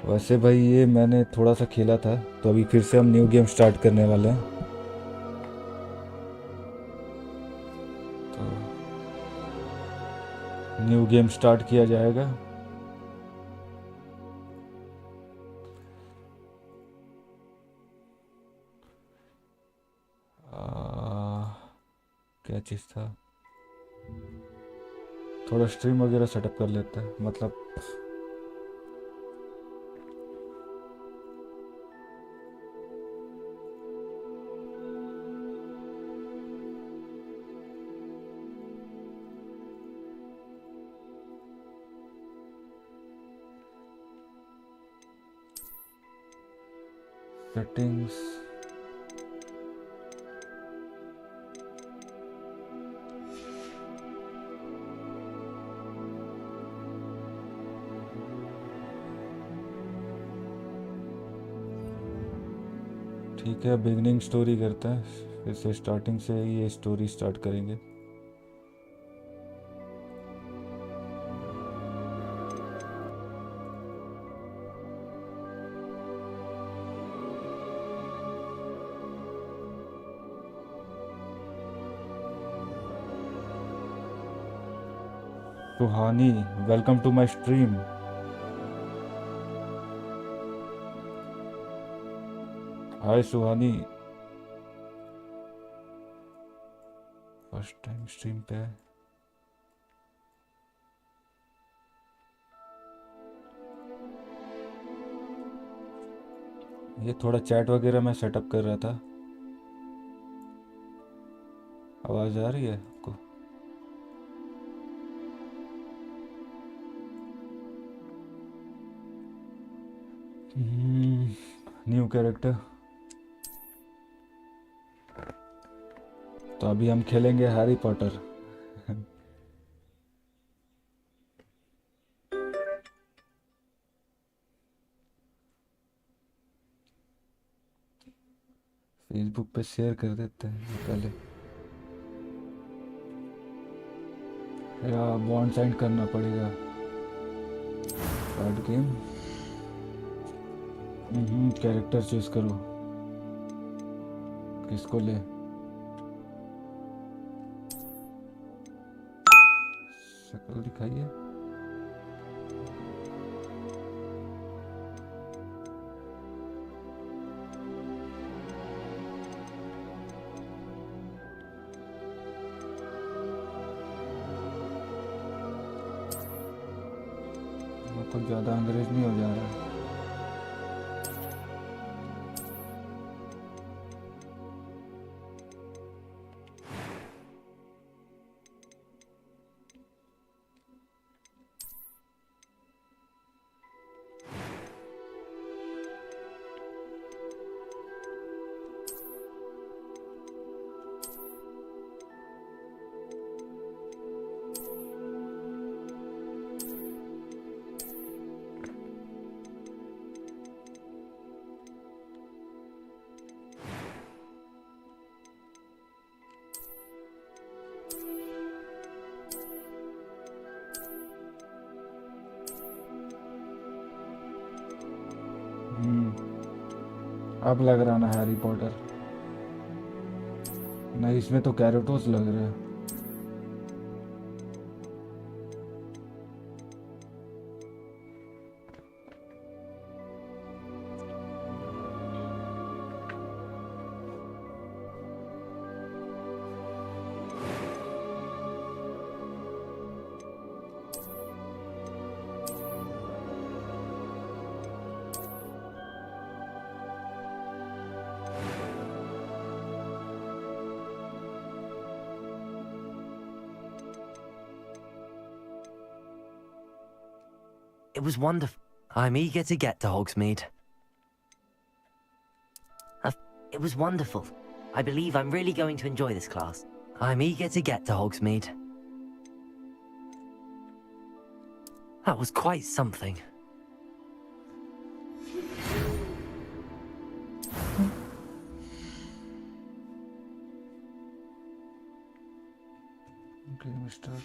वैसे भाई ये मैंने थोड़ा सा खेला था, तो अभी फिर से हम न्यू गेम स्टार्ट करने वाले हैं। तो न्यू गेम स्टार्ट किया जाएगा। क्या चीज़ था, थोड़ा स्ट्रीम वगैरह सेटअप कर लेते हैं, मतलब सेटिंग्स। ठीक है, बिगनिंग स्टोरी करते हैं, फिर से स्टार्टिंग से ये स्टोरी स्टार्ट करेंगे। Suhani, welcome to my stream. Hi Suhani, first time stream पे है। ये थोड़ा चैट वगैरह मैं सेटअप कर रहा था। आवाज़ आ रही है आपको? New character. तो अभी हम खेलेंगे हैरी पॉटर। फेसबुक पे शेयर कर देते हैं पहले, या बॉन्ड साइन करना पड़ेगा। Card game. कैरेक्टर चूज करो, किसको ले। शक्ल दिखाइए। कुछ ज़्यादा अंग्रेज नहीं हो जा रहा। अब लग रहा ना हैरी पॉटर? नहीं, इसमें तो कैरेटोस लग रहा है। It was wonderful. I'm eager to get to Hogsmeade. It was wonderful. I believe I'm really going to enjoy this class. I'm eager to get to Hogsmeade. That was quite something. Game start.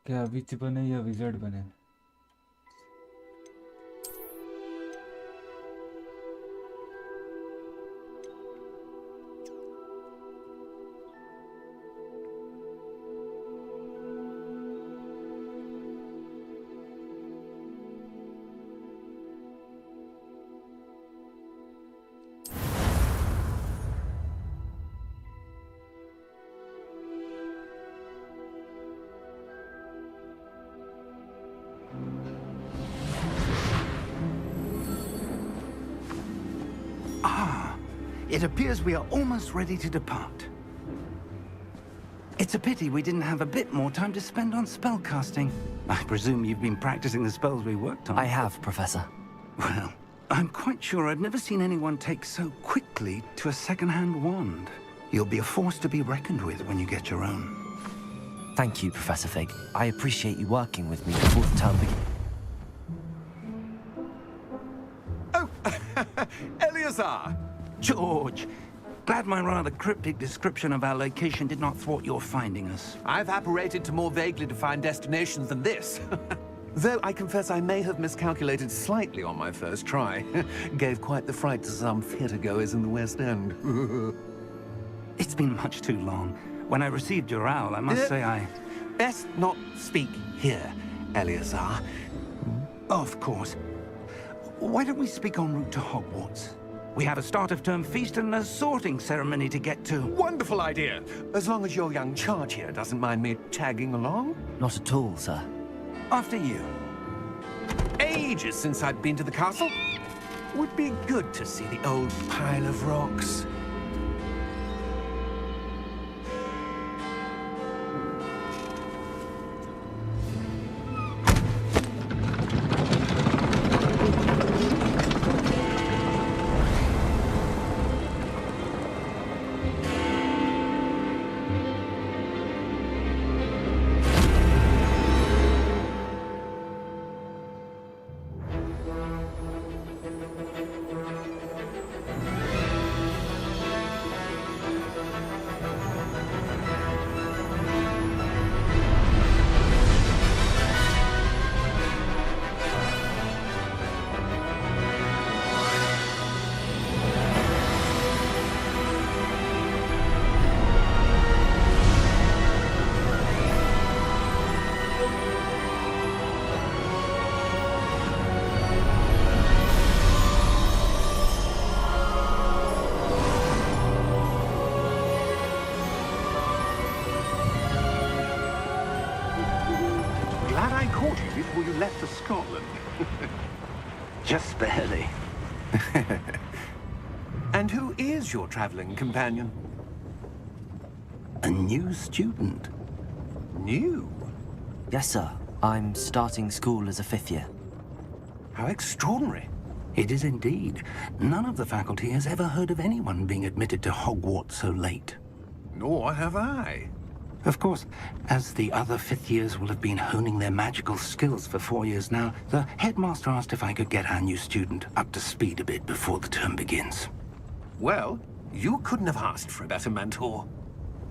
क्या विच बने या wizard बने? It appears we are almost ready to depart. It's a pity we didn't have a bit more time to spend on spellcasting. I presume you've been practicing the spells we worked on. I have, Professor. Well, I'm quite sure I've never seen anyone take so quickly to a second-hand wand. You'll be a force to be reckoned with when you get your own. Thank you, Professor Fig. I appreciate you working with me before the term begins. Oh, Eleazar! George, glad my rather cryptic description of our location did not thwart your finding us. I've apparated to more vaguely defined destinations than this. Though I confess I may have miscalculated slightly on my first try. Gave quite the fright to some theatre-goers in the West End. It's been much too long. When I received your owl, I must say I... Best not speak here, Eleazar. Of course. Why don't we speak en route to Hogwarts? We have a start-of-term feast and a sorting ceremony to get to. Wonderful idea! As long as your young charge here doesn't mind me tagging along. Not at all, sir. After you. Ages since I've been to the castle. Would be good to see the old pile of rocks. Glad I caught you before you left for Scotland. Just barely. And who is your traveling companion? A new student. New? Yes, sir. I'm starting school as a 5th year. How extraordinary. It is indeed. None of the faculty has ever heard of anyone being admitted to Hogwarts so late. Nor have I. Of course, as the other 5th years will have been honing their magical skills for 4 years now, the headmaster asked if I could get our new student up to speed a bit before the term begins. Well, you couldn't have asked for a better mentor.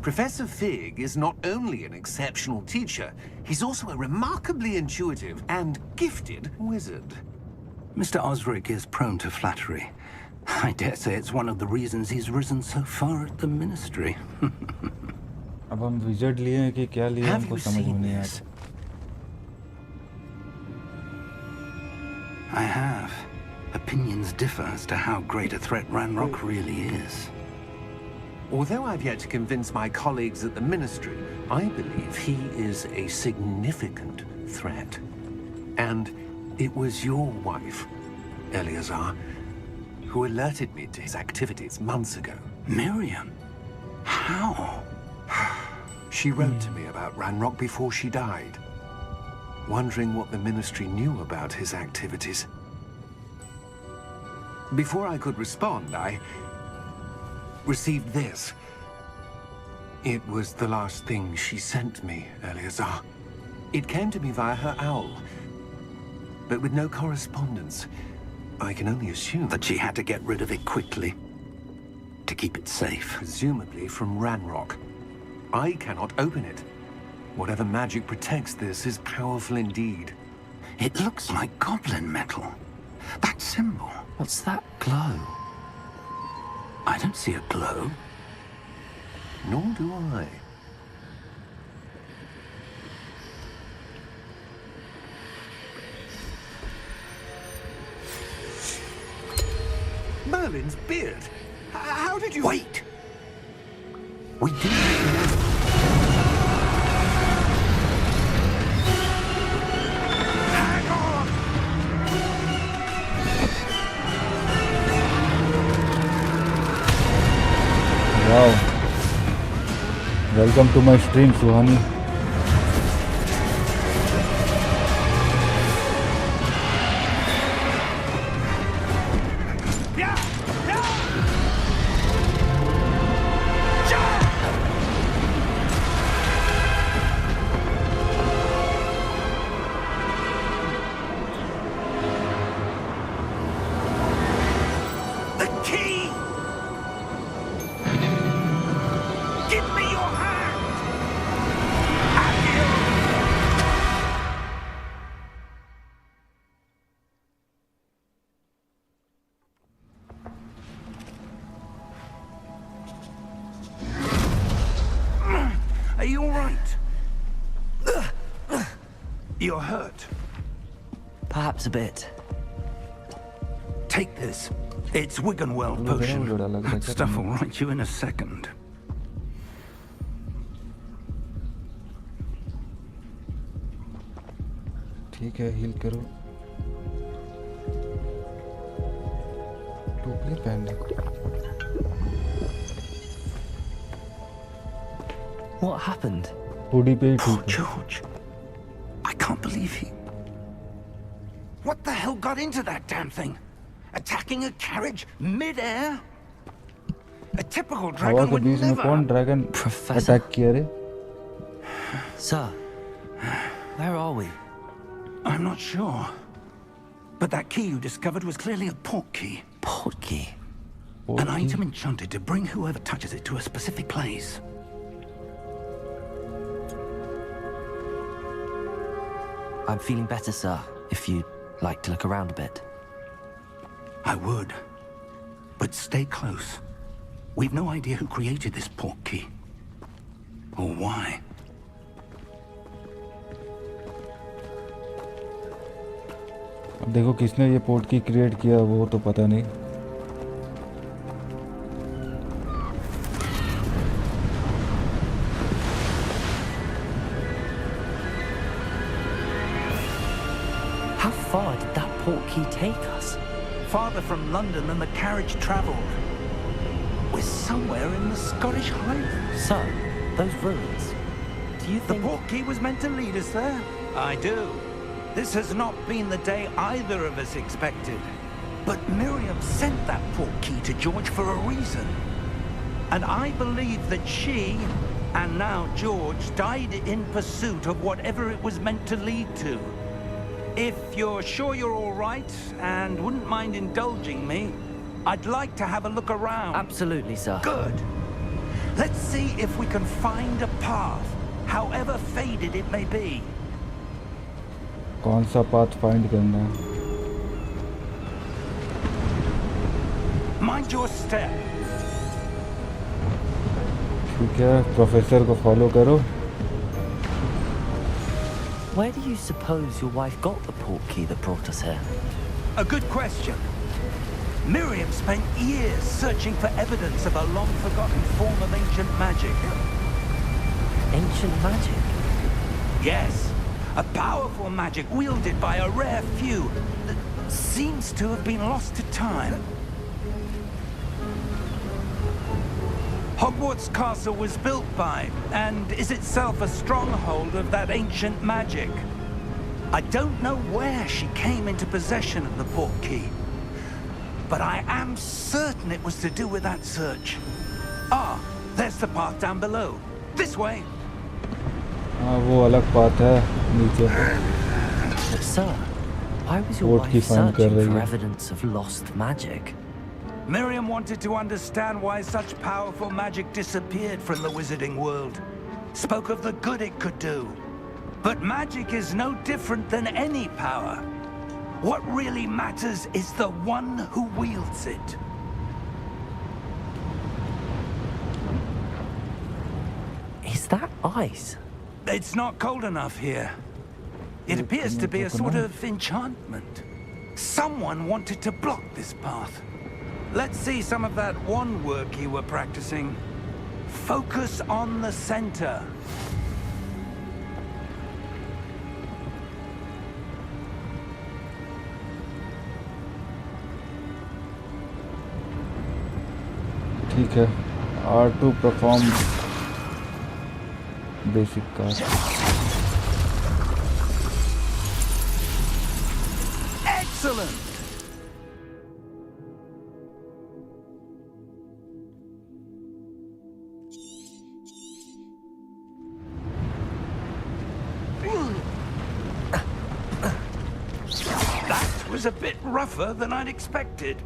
Professor Fig is not only an exceptional teacher, he's also a remarkably intuitive and gifted wizard. Mr. Osric is prone to flattery. I dare say it's one of the reasons he's risen so far at the ministry. अब हम wizard लिए हैं कि क्या लिए Have हमको you समझ में seen नहीं this? I have. Opinions differ as to how great a threat Ranrock really is. Although I've yet to convince my colleagues at the Ministry, I believe he is a significant threat. And it was your wife, Eleazar, who alerted me to his activities months ago. Miriam? How? She wrote to me about Ranrock before she died, wondering what the Ministry knew about his activities. Before I could respond, I received this. It was the last thing she sent me, Eleazar. It came to me via her owl, but with no correspondence. I can only assume That she had to get rid of it quickly. To keep it safe. presumably from Ranrock. I cannot open it. Whatever magic protects this is powerful indeed. It looks like goblin metal. That symbol. What's that glow? I don't see a glow. Nor do I. Merlin's beard. How did you... Wait! We didn't... Hang on! Wow. Welcome to my stream, Suhani. The key! Give me your hand! Have you? Are you all right? You're hurt. Perhaps a bit. Take this. It's Wiggenweld potion. That stuff will right you in a second. ठीक है, heal करो. टोपी पहनने. What happened? Hoodie पे ही Poor ठीक है. George. I can't believe he... What the hell got into that damn thing? Attacking a carriage mid-air? A typical हवा dragon के would बीच में never... कौन ड्रैगन Professor. अटैक किया रे? Sir, where are we? I'm not sure. But that key you discovered was clearly a port key. Port key. An item enchanted to bring whoever touches it to a specific place. I'm feeling better, sir, if you'd like to look around a bit. I would. But stay close. We've no idea who created this port key. Or why. अब देखो किसने ये port की create किया वो तो पता नहीं. How far did that port key take us? Farther from London than the carriage travelled. We're somewhere in the Scottish Highlands. Sir, those ruins. Do you The think... port key was meant to lead us there? I do. This has not been the day either of us expected. But Miriam sent that port key to George for a reason. And I believe that she, and now George, died in pursuit of whatever it was meant to lead to. If you're sure you're all right, and wouldn't mind indulging me, I'd like to have a look around. Absolutely, sir. Good. Let's see if we can find a path, however faded it may be. कौन सा path find करना है? Mind your step. ठीक है, professor को follow करो. Where do you suppose your wife got the port key that brought us here? A good question. Miriam spent years searching for evidence of a long-forgotten form of ancient magic. Ancient magic? Yes, a powerful magic wielded by a rare few that seems to have been lost to time. Hogwarts Castle was built by, and is itself a stronghold of that ancient magic. I don't know where she came into possession of the port key, but I am certain it was to do with that search. Ah, there's the path down below. This way. हाँ वो अलग path है नीचे. Sir, why was your Port key wife find कर searching रही for है. evidence of lost magic? Miriam wanted to understand why such powerful magic disappeared from the wizarding world. spoke of the good it could do. But magic is no different than any power. What really matters is the one who wields it. Is that ice? It's not cold enough here. It appears to be a sort of enchantment. Someone wanted to block this path. Let's see some of that wand work you were practicing. Focus on the center. ठीक है, R2 perform basic cast. Excellent! That was a bit rougher than I'd expected.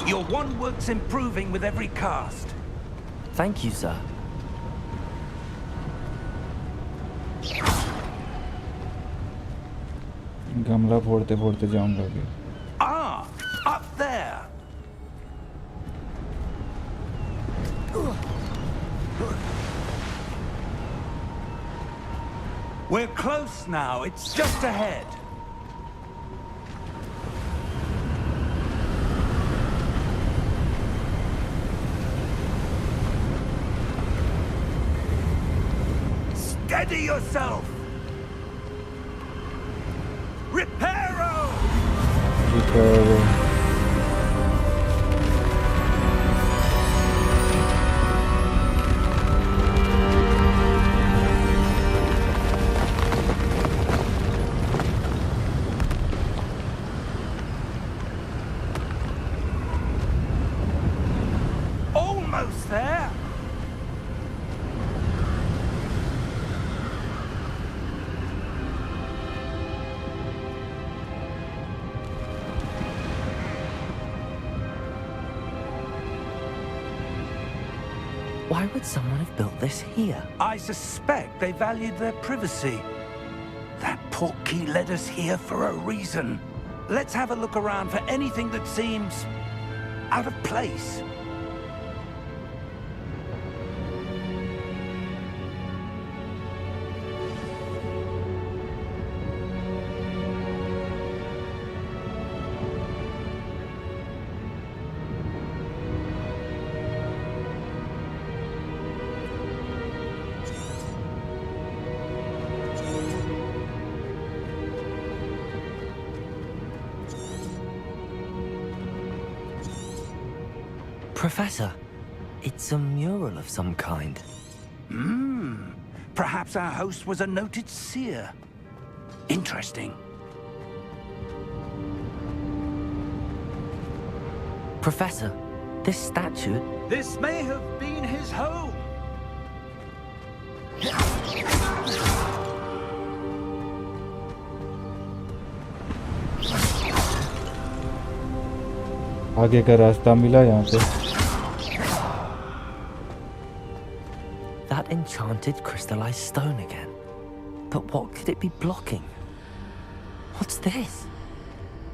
Your wand work's improving with every cast. Thank you, sir. गमला फोड़ते फोड़ते जाऊंगा अभी. Ah, up there. We're close now. It's just ahead. Steady yourself. Reparo! Reparo. Almost there. Why would someone have built this here? I suspect they valued their privacy. That portkey led us here for a reason. Let's have a look around for anything that seems out of place. Professor, it's a mural of some kind. Perhaps our host was a noted seer. Interesting. Professor, this statue... This may have been his home. आगे का रास्ता मिला यहाँ पे. That enchanted crystallized stone again. But what could it be blocking? What's this?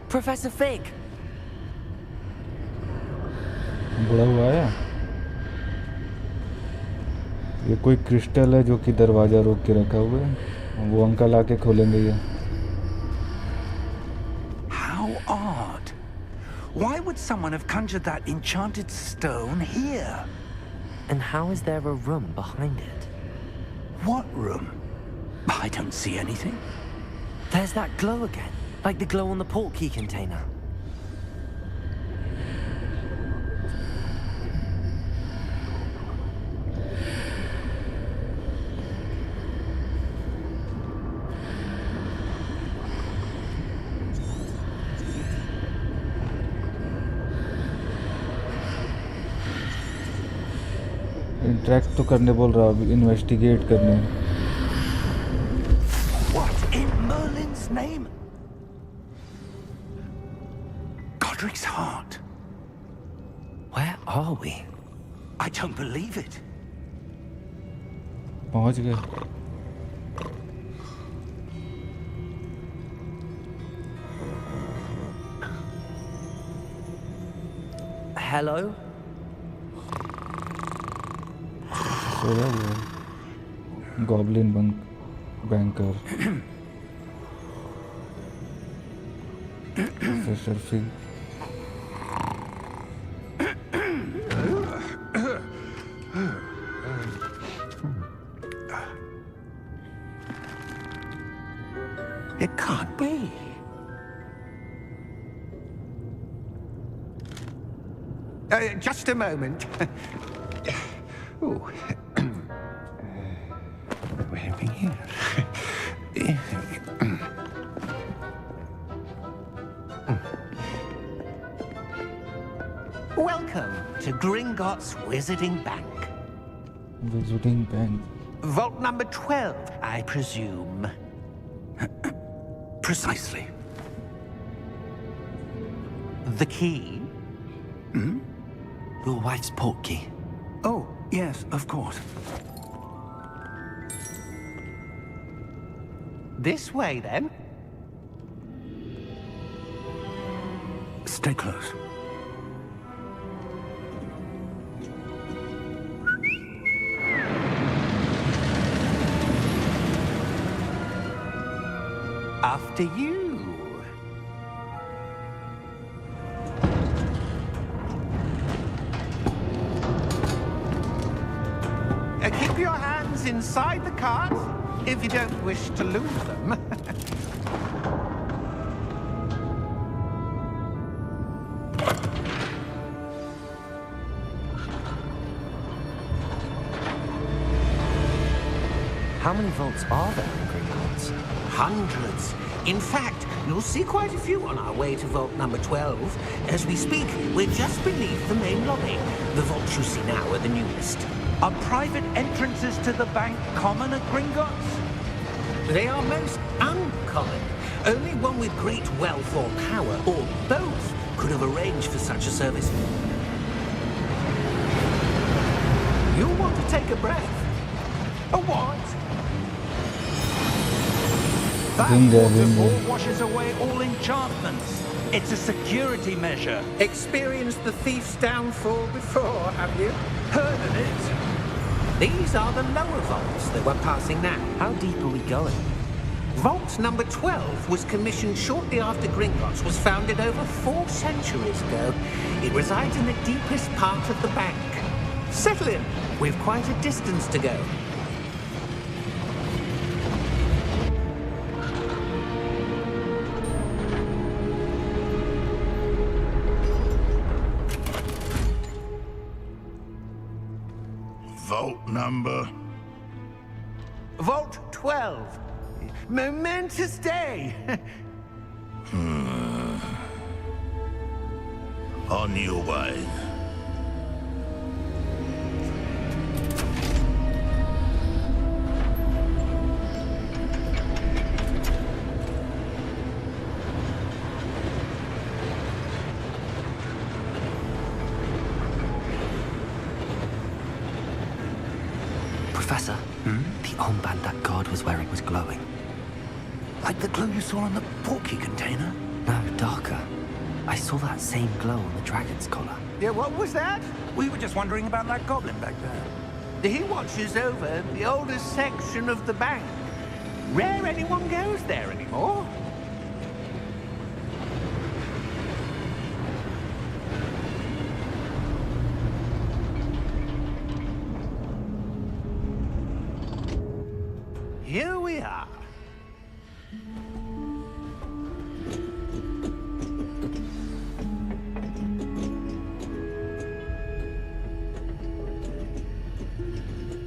Professor Fig! बड़ा हुआ आया. ये कोई क्रिस्टल है जो कि दरवाजा रोक के रखा हुआ है. वो अंकल आके खोलेंगे ये. How odd. Why would someone have conjured that enchanted stone here? And how is there a room behind it? What room? I don't see anything. There's that glow again, like the glow on the portkey container. Interact तो करने बोल रहा अभी. Investigate करने. What in Merlin's name? Godric's heart. Where are we? I don't believe it. पहुंच गए. Hello? सोया हुआ है. Goblin banker. Professor fig. It can't be. Just a moment. Ooh. Where are we here? Welcome to Gringotts Wizarding Bank. Visiting bank. Vault number 12, I presume. Precisely. The key? Your wife's portkey. Oh, yes, of course. This way, then. Stay close. After you. Keep your hands inside the cart if you don't wish to lose them. How many vaults are there in Gringotts? Hundreds. In fact, you'll see quite a few on our way to vault number 12. As we speak, we're just beneath the main lobby. The vaults you see now are the newest. Are private entrances to the bank common at Gringotts? They are most uncommon. Only one with great wealth or power, or both, could have arranged for such a service. You'll want to take a breath. A what? That waterfall washes away all enchantments. It's a security measure. Experienced the thief's downfall before, have you? Heard of it? These are the lower vaults that we're passing now. How deep are we going? Vault number 12 was commissioned shortly after Gringotts was founded over 4 centuries ago. It resides in the deepest part of the bank. Settle in. We've quite a distance to go. Vault number? Vault 12. Momentous day. On your way. Professor, the armband that guard was wearing was glowing. Like the glow you saw on the portkey container? No, darker. I saw that same glow on the dragon's collar. Yeah, what was that? We were just wondering about that goblin back there. He watches over the oldest section of the bank. Rare anyone goes there anymore. Here we are.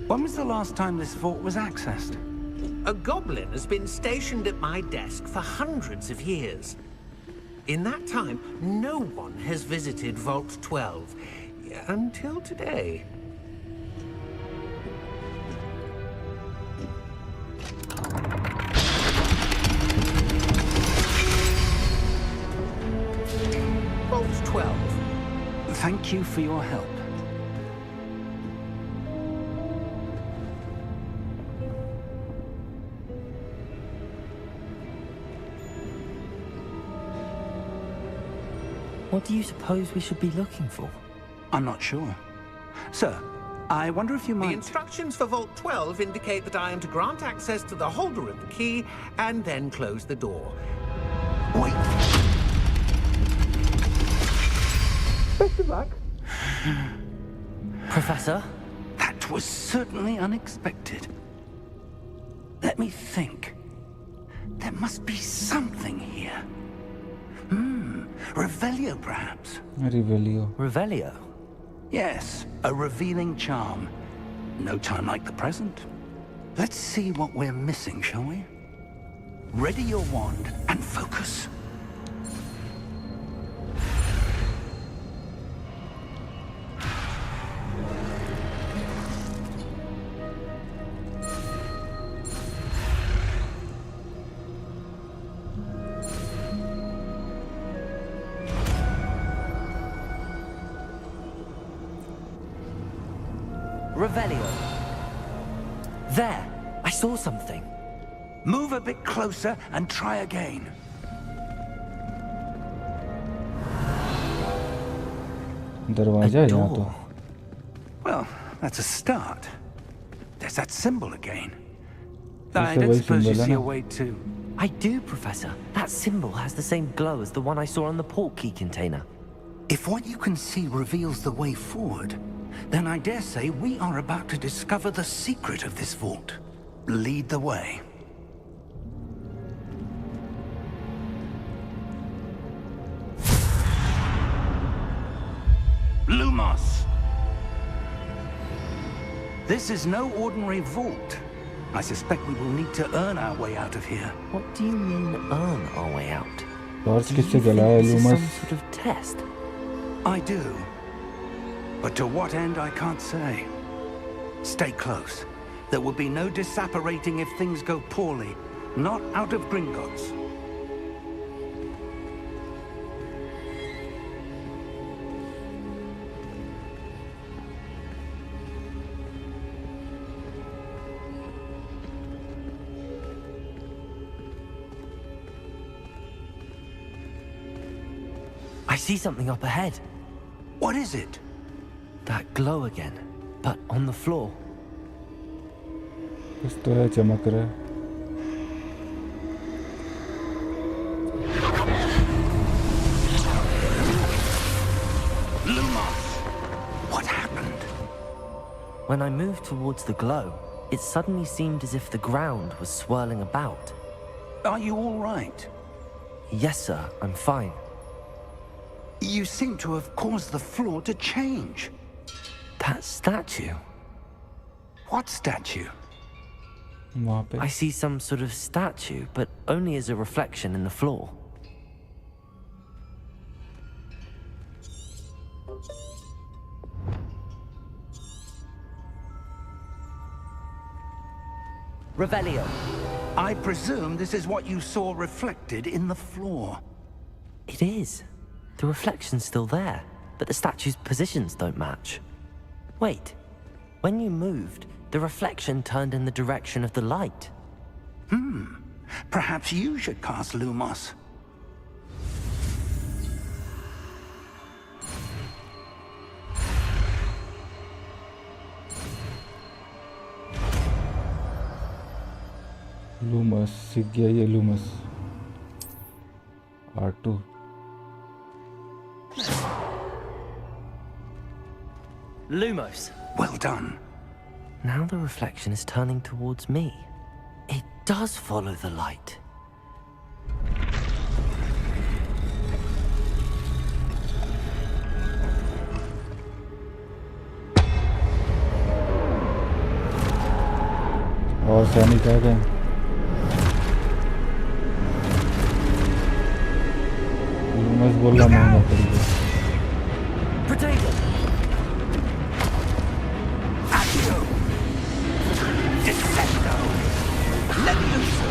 When was the last time this vault was accessed? A goblin has been stationed at my desk for hundreds of years. In that time, no one has visited Vault 12. Until today. Vault 12. Thank you for your help. What do you suppose we should be looking for? I'm not sure. Sir, I wonder if you The might... instructions for Vault 12 indicate that I am to grant access to the holder of the key and then close the door. Wait. Best of luck. Professor? That was certainly unexpected. Let me think. There must be something here. Revelio, perhaps? Revelio. Revelio? Yes, a revealing charm. No time like the present. Let's see what we're missing, shall we? Ready your wand and focus. Revelio. There! I saw something. Move a bit closer and try again. दरवाजा है यहाँ तो. door. Well, that's a start. There's that symbol again. फिर I से don't वही suppose you symbol है see a ना? way to... I do, Professor. That symbol has the same glow as the one I saw on the port key container. If what you can see reveals the way forward, then I dare say we are about to discover the secret of this vault. Lead the way. Lumos! This is no ordinary vault. I suspect we will need to earn our way out of here. What do you mean, earn our way out? Torch Do you किससे think जलाया this is लूमस? some sort of test? I do. But to what end, I can't say. Stay close. There will be no disapparating if things go poorly. Not out of Gringotts. I see something up ahead. What is it? That glow again, but on the floor. कुछ तो है, चमक रहा है. Lumos! What happened? When I moved towards the glow, it suddenly seemed as if the ground was swirling about. Are you all right? Yes, sir, I'm fine. You seem to have caused the floor to change. That statue. What statue? वहाँ पे. I see some sort of statue, but only as a reflection in the floor. Revelio. I presume this is what you saw reflected in the floor. It is. The reflection's still there, but the statue's positions don't match. Wait. When you moved, the reflection turned in the direction of the light. Perhaps you should cast Lumos. लूमस सीख गया ये लूमस. R2. Lumos. Well done. Now the reflection is turning towards me. It does follow the light. और सैनिक आ गए. लूमस बोलना महंगा पड़ गया. Potato! Accio! Descendo! Levioso!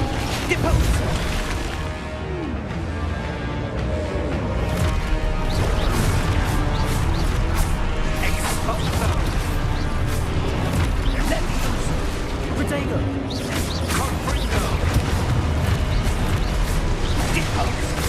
Deposo! Exposo! Levioso! Potato! Confringo! Deposo!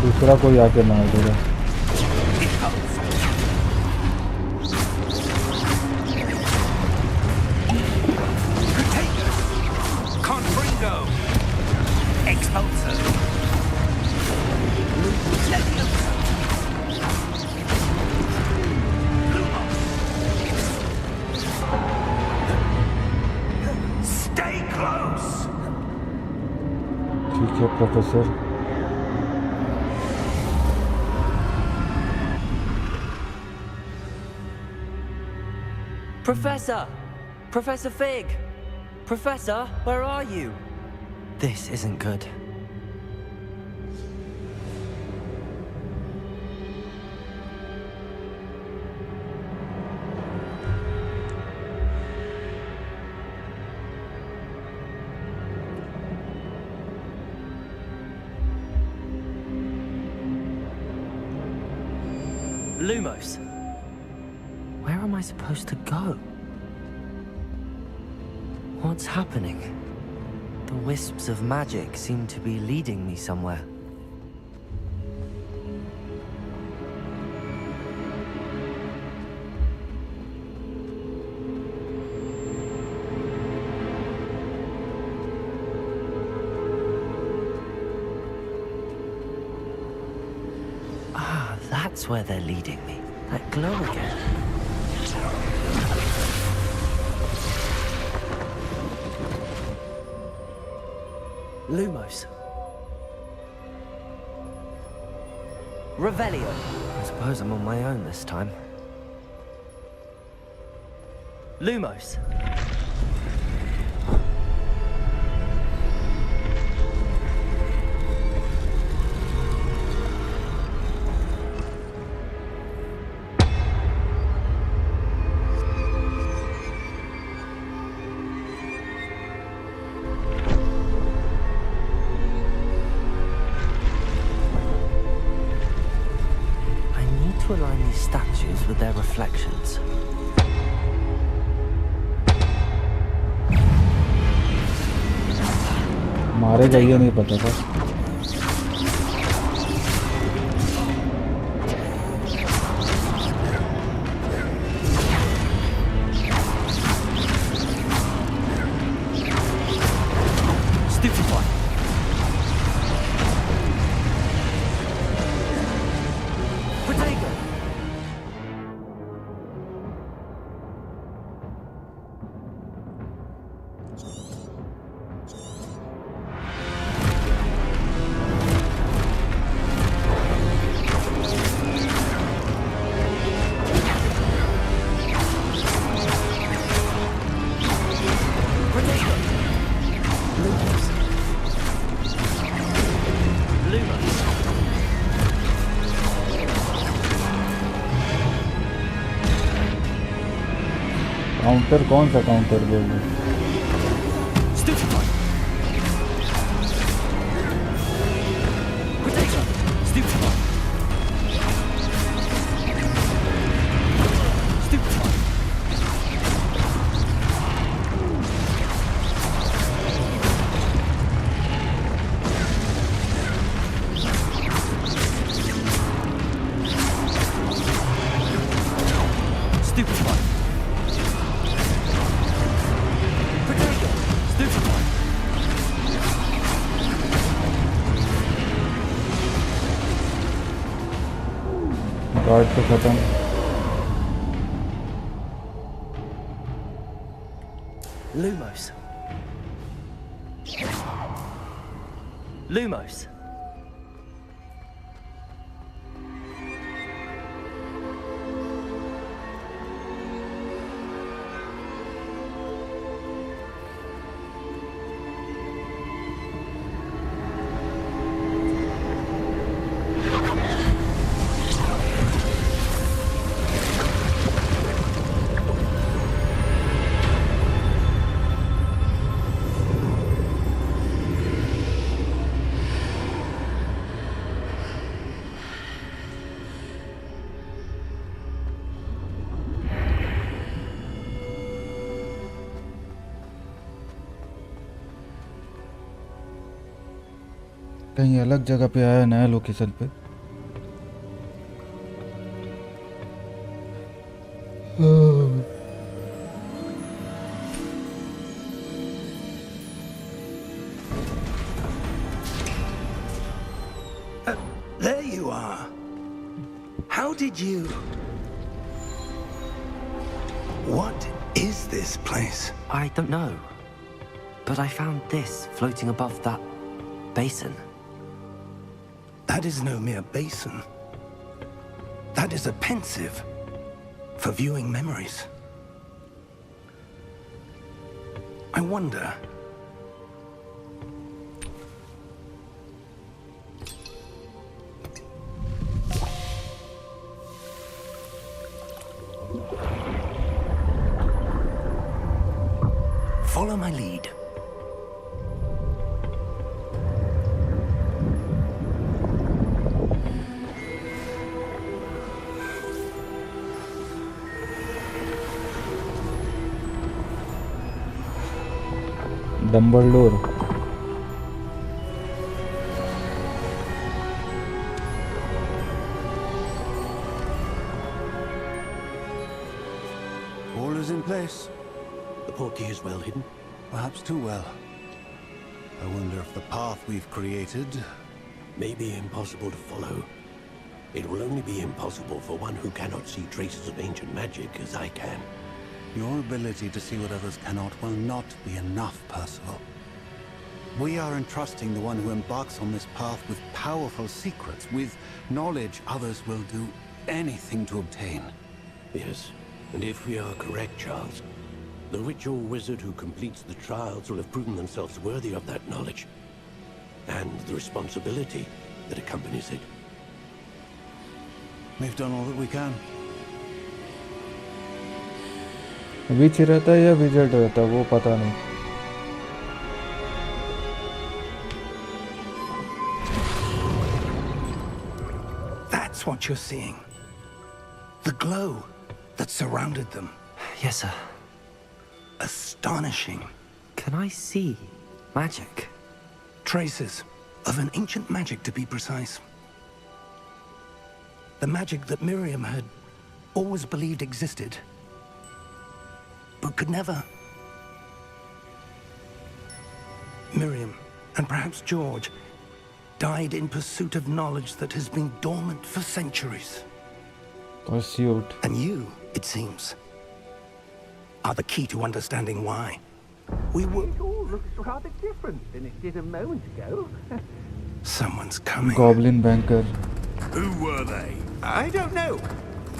दूसरा कोई आके मार देगा। ठीक है professor. Professor! Professor Fig! Professor, where are you? This isn't good. Lumos! Where am I supposed to go? What's happening? The wisps of magic seem to be leading me somewhere. Ah, that's where they're leading me. That glow again. Lumos. Revelio. I suppose I'm on my own this time. Lumos. To align these statues with their reflections. मारेगा ये नहीं पता था। Counter कौन सा counter बोल रहे? Card तो खत्म। Lumos. Lumos. कहीं अलग जगह पे आया, नया लोकेशन पे। There you are. How did you... What is this place? I don't know. But I found this floating above that basin. That is no mere basin. That is a pensive for viewing memories. I wonder... Follow my lead. Dumbledore. All is in place. The portkey is well hidden. Perhaps too well. I wonder if the path we've created... May be impossible to follow. It will only be impossible for one who cannot see traces of ancient magic as I can. Your ability to see what others cannot will not be enough, Percival. We are entrusting the one who embarks on this path with powerful secrets, with knowledge others will do anything to obtain. Yes, and if we are correct, Charles, the ritual wizard who completes the trials will have proven themselves worthy of that knowledge, and the responsibility that accompanies it. We've done all that we can. विच रहता है या visit रहता है वो पता नहीं। That's what you're seeing. The glow that surrounded them. Yes, sir. Astonishing. Can I see magic? Traces of an ancient magic, to be precise. The magic that Miriam had always believed existed, but could never. Miriam, and perhaps George, died in pursuit of knowledge that has been dormant for centuries. Pursuit. And you, it seems, are the key to understanding why. We were... It all looks rather different than it did a moment ago. Someone's coming. Goblin banker. Who were they? I don't know.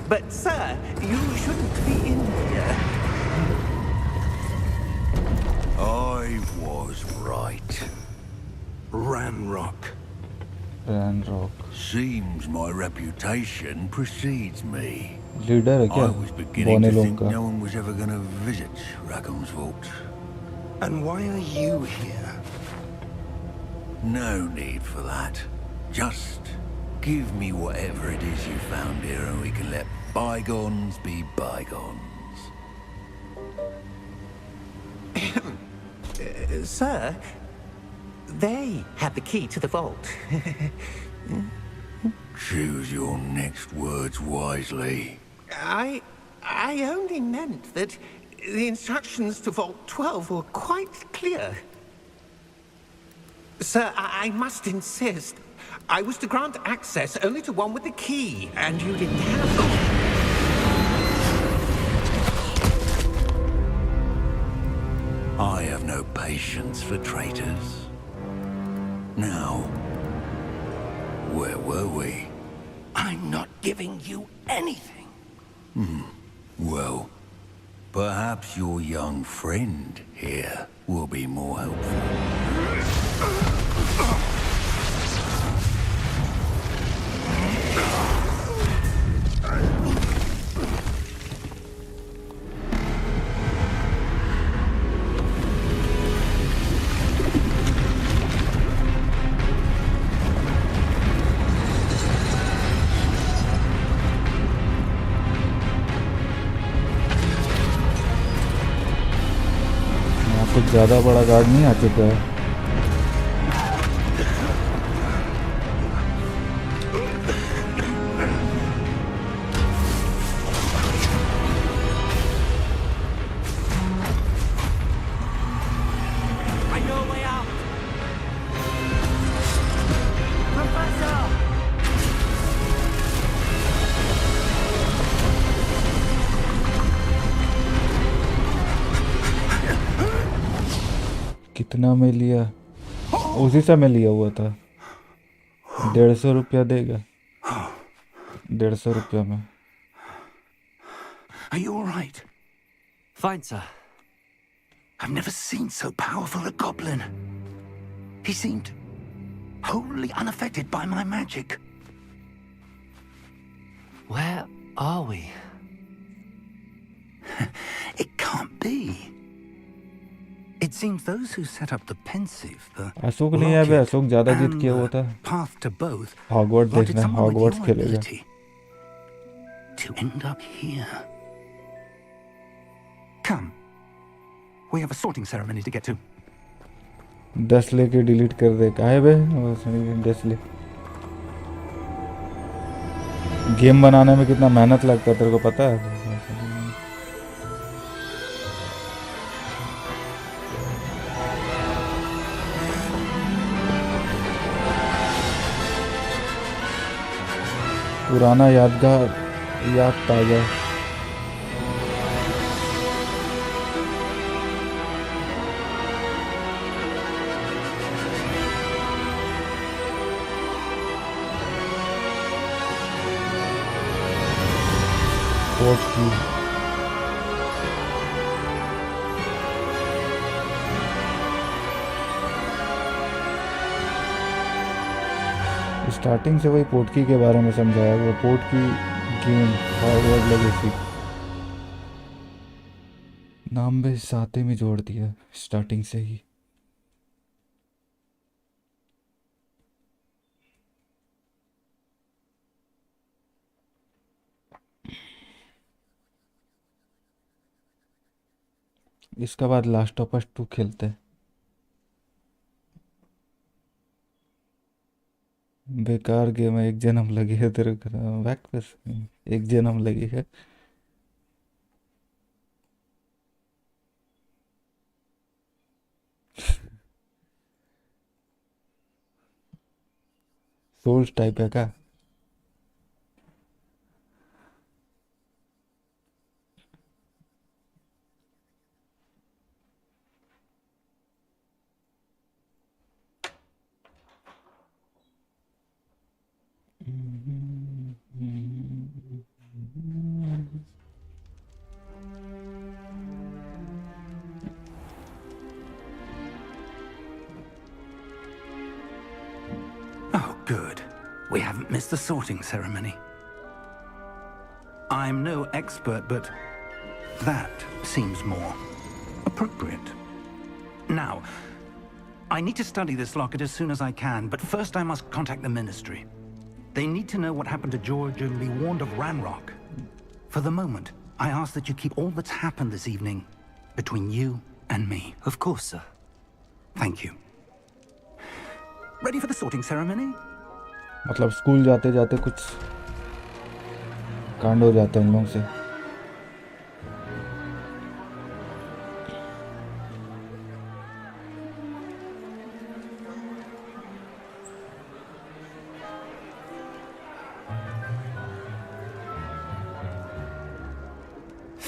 But, sir, you shouldn't be in here. I was right. Ranrock. Ranrock. Seems my reputation precedes me. Leader है क्या I was beginning बौने to लोगों think का? no one was ever going to visit Rackham's vault. And why are you here? No need for that. Just give me whatever it is you found here and we can let bygones be bygones. Sir, they had the key to the vault. Choose your next words wisely. I only meant that the instructions to Vault 12 were quite clear. Sir, I must insist. I was to grant access only to one with the key, and you didn't have them. I have no patience for traitors. Now, where were we? I'm not giving you anything. Well, perhaps your young friend here will be more helpful. यहाँ कुछ ज़्यादा बड़ा guard नहीं आ चुका है। कितना में लिया? उसी समय लिया हुआ था। 150 रुपया देगा। 150 रुपया में। Are you all right? Fine, sir. I've never seen so powerful a goblin. He seemed wholly unaffected by my magic. Where are we? It can't be. It seems those who set up the pensive, the Ashok नहीं है बे, locket Ashok ज्यादा जिद and किया हुआ the था। path to both Hogwarts wanted देखना है, someone with Hogwarts your खेलेगा। ability to end up here. Come. We have a sorting ceremony to get to. 10 लेके डिलीट कर दे। काहे बे? 10 ले। गेम बनाने में कितना मेहनत लगता है तेरे को पता है? पुराना यादगार, याद ताजा। पोर्ट की स्टार्टिंग से वही पोर्टकी के बारे में समझाया हुआ। पोर्टकी गेम हॉगवर्ट्स लेगेसी नाम भी साथे में जोड़ दिया स्टार्टिंग से ही। इसके बाद लास्ट ऑफ अस 2 खेलते हैं। बेकार गेम है। 1 जन्म लगी है तेरे को बैक पे। 1 जन्म लगी है। सोल्स टाइप है क्या? Oh, good. We haven't missed the sorting ceremony. I'm no expert, but that seems more appropriate. Now, I need to study this locket as soon as I can, but first I must contact the Ministry. They need to know what happened to George and be warned of Ranrock. For the moment, I ask that you keep all that's happened this evening between you and me. Of course, sir. Thank you. Ready for the sorting ceremony? मतलब school जाते जाते कुछ कांड हो जाता है इन लोगों से।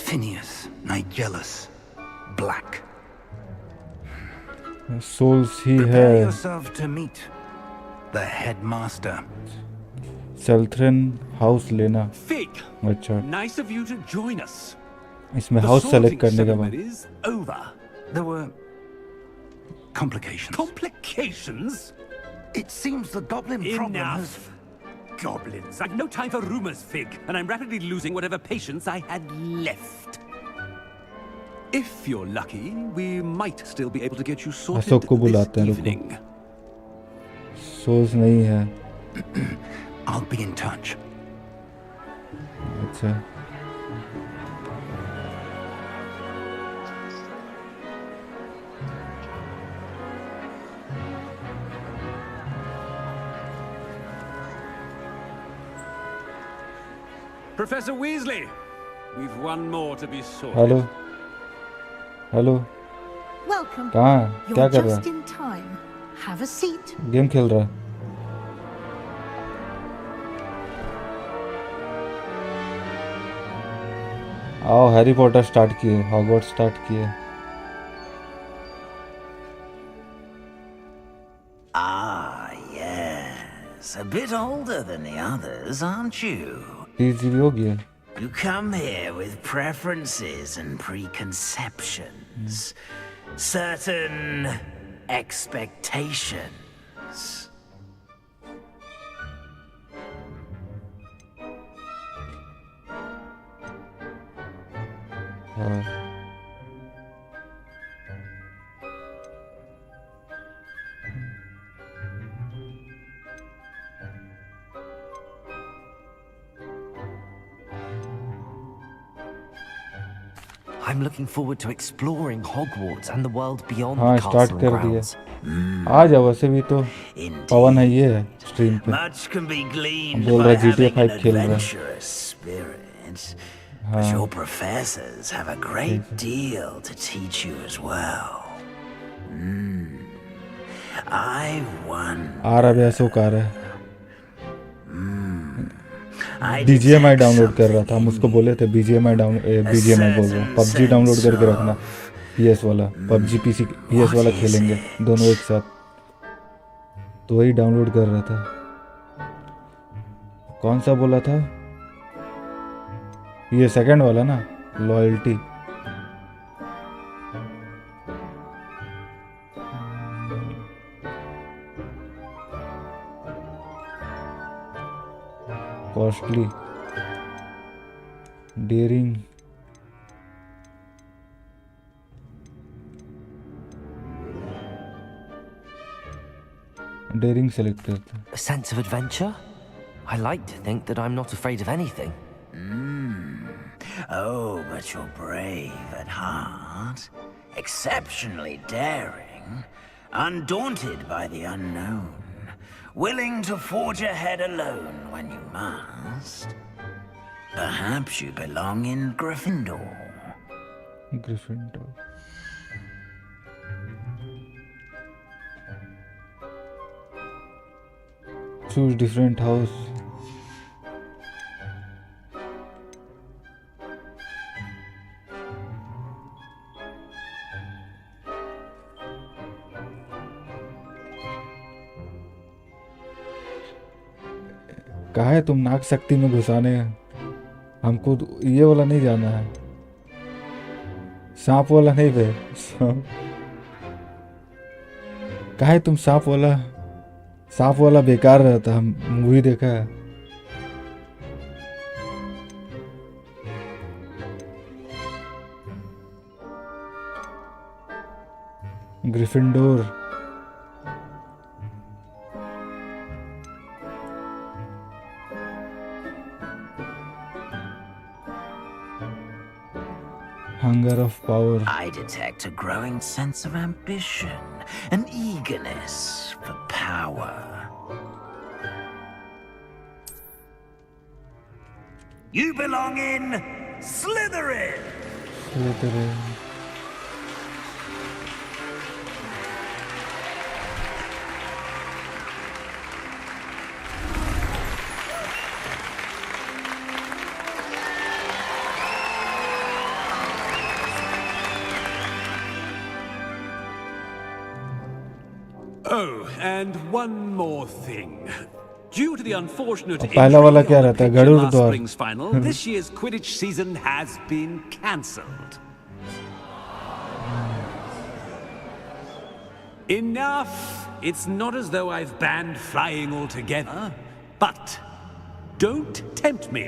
Phineas, Nigellus, Black. सोल्स ही है। Prepare yourself to meet the headmaster. Slytherin house लेना। Fig, अच्छा, nice of you to join us. इसमें The हाउस सेलेक्ट sorting करने के बाद ceremony is over. There were complications. Complications? It seems the goblin problem has... Enough. Goblins. I've no time for rumors, Fig, and I'm rapidly losing whatever patience I had left. If you're lucky, we might still be able to get you sorted Ashok को this बुलाते हैं, रुको। evening. Souls नहीं है। I'll be in touch. अच्छा, Professor Weasley, we've one more to be sorted. Hello hello. Welcome. कहाँ? क्या You're कर रहा just in time. Have a seat. है? गेम खेल रहा है। आओ, हैरी पॉटर स्टार्ट किए, हॉगवर्ट्स स्टार्ट किए। bit older than the others, aren't you? 30 हो गया. You come here with preferences and preconceptions. Certain expectations. हाँ. I'm looking forward to exploring Hogwarts and the world beyond हाँ the start castle and कर दिया. grounds. आ जाओ. वैसे भी तो पवन है ये स्ट्रीम पे. Much can be gleaned बोल by रहा GTA having an 5 खेल रहा है. adventurous spirit. But your professors have a great deal to teach you as well. I wonder. आ रहा भैंसों का रहा है. I BGMI detect डाउनलोड कर रहा था. हम something उसको बोले थे BGMI बोल रहा हूँ. PUBG डाउनलोड करके रखना. PS वाला PUBG PC PS वाला खेलेंगे दोनों एक साथ. तो वही डाउनलोड कर रहा था. कौन सा बोला था? ये सेकंड वाला ना, loyalty. Costly, daring. Daring select करते हैं. A sense of adventure? I like to think that I'm not afraid of anything. Oh, but you're brave at heart, exceptionally daring, undaunted by the unknown, willing to forge ahead alone when you must. Perhaps you belong in Gryffindor. Gryffindor. Choose different house. कहा है तुम नाग शक्ति में घुसाने. हमको ये वाला नहीं जाना है. सांप वाला नहीं बे. कहा है तुम सांप वाला बेकार रहता. हम मूवी देखा है. Gryffindor. Hunger of power. I detect a growing sense of ambition, an eagerness for power. You belong in Slytherin! Slytherin. Oh, and one more thing. Due to the unfortunate पहला वाला injury क्या on the रहता है? pitch in Garuda last द्वार. spring's final, this year's Quidditch season has been cancelled. Enough! It's not as though I've banned flying altogether. But don't tempt me.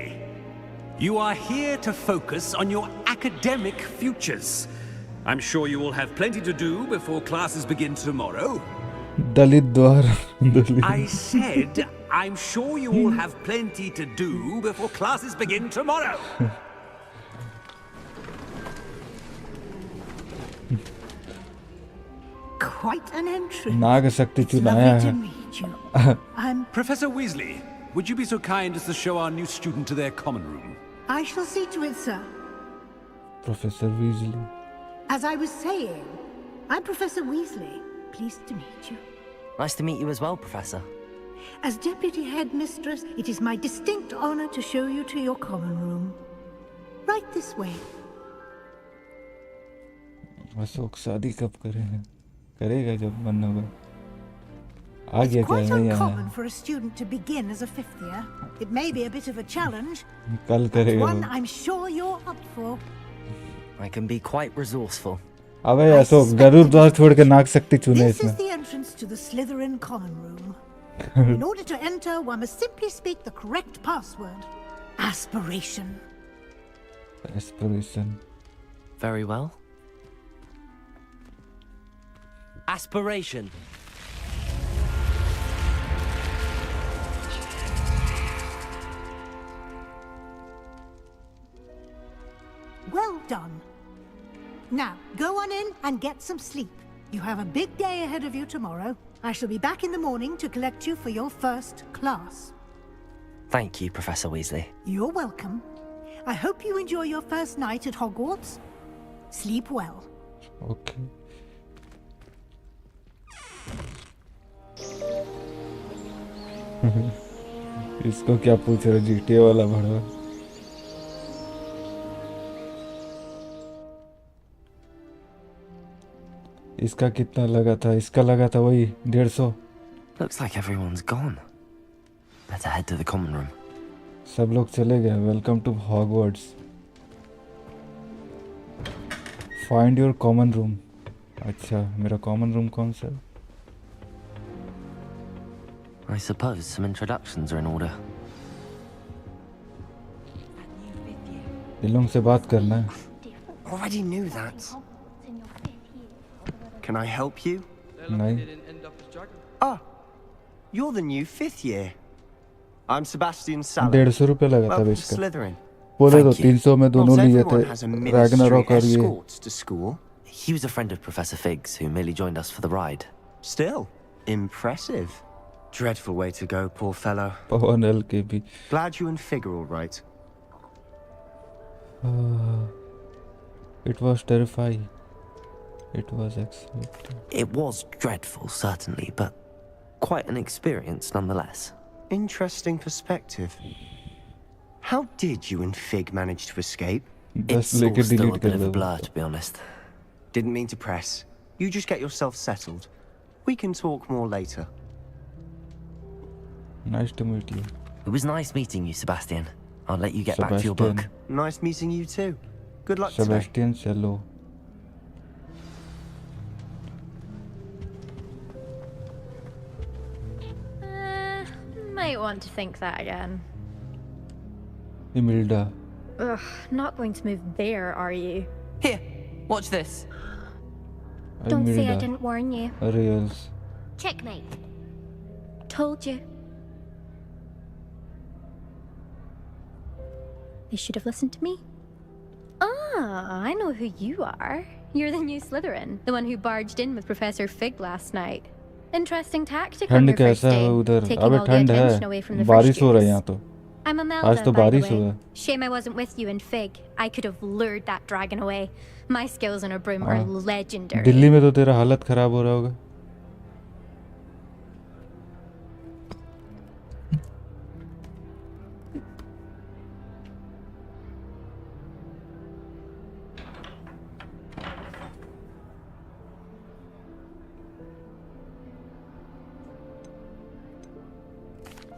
You are here to focus on your academic futures. I'm sure you will have plenty to do before classes begin tomorrow. दलित द्वार. I said, I'm sure you all have plenty to do before classes begin tomorrow. Quite an entry. नाग शक्ति It's चुनाया lovely to है. meet you. I'm. Professor Weasley, would you be so kind as to show our new student to their common room? I shall see to it, sir. Professor Weasley. As I was saying, I'm Professor Weasley. Pleased to meet you. Nice to meet you as well, Professor. As Deputy Headmistress, it is my distinct honor to show you to your common room. Right this way. Ashok शादी कब करेगा? करेगा जब मन होगा. आ It's गया क्या quite नहीं uncommon आया for a student to begin as a fifth year. It may be a bit of a challenge, कल but करेगा one वो I'm sure you're up for. I can be quite resourceful. अबे अशोक गरुड़ द्वार छोड़ के नाक शक्ति चुने This is इसमें the entrance to the Slytherin common room. In order to enter, one must simply speak the correct password. Aspiration. Aspiration Very well. Aspiration. Well done. Now, go on in and get some sleep. You have a big day ahead of you tomorrow. I shall be back in the morning to collect you for your first class. Thank you, Professor Weasley. You're welcome. I hope you enjoy your first night at Hogwarts. Sleep well. Okay इसको क्या पूछ रहे GTA वाला भड़वा इसका कितना लगा था इसका लगा था वही 150 Looks like everyone's gone. Better head to the common room. सब लोग चले गए welcome to Hogwarts find your common room अच्छा मेरा कॉमन रूम कौन सा है I suppose some introductions are in order. इन लोगों से बात करना है Already knew that. Can I help you? नहीं Ah, you're the new fifth year. I'm Sebastian Sallow. 150 रुपये लगा था Welcome to इसका Slytherin. बोले तो Thank you. 300 में दोनों Not लिए everyone थे has a ministry रैग्नारॉक और ये escorts to school. He was a friend of Professor Fig's who merely joined us for the ride. Still, impressive. Dreadful way to go, poor fellow. Pawan L के भी Glad you and Fig are all right. It was terrifying. It was exciting. It was dreadful, certainly, but quite an experience nonetheless. Interesting perspective. How did you and Fig manage to escape? बस It's all लेके still a delete bit कर of a दो blur, to be honest. Didn't mean to press. You just get yourself settled. We can talk more later. Nice to meet you. It was nice meeting you, Sebastian. I'll let you get back to your book. Sebastian. Nice meeting you too. Good luck today. Sebastian Cello. Might want to think that again. Imelda. Ugh, not going to move there, are you? Here, watch this. Don't say I Imelda. didn't warn you. Rails. Checkmate. Told you. They should have listened to me. Ah, I know who you are. You're the new Slytherin, the one who barged in with Professor Fig last night. Interesting tactic on ठंड your first कैसा है day, उधर taking अबे all the ठंड attention away from है the बारिश first हो रहा है years. यहाँ तो I'm Imelda, आज तो by the बारिश way. हुआ है Shame I wasn't with you in Fig. I could have lured that dragon away. My skills on a broom are हाँ, legendary. दिल्ली में तो तेरा हालत खराब हो रहा होगा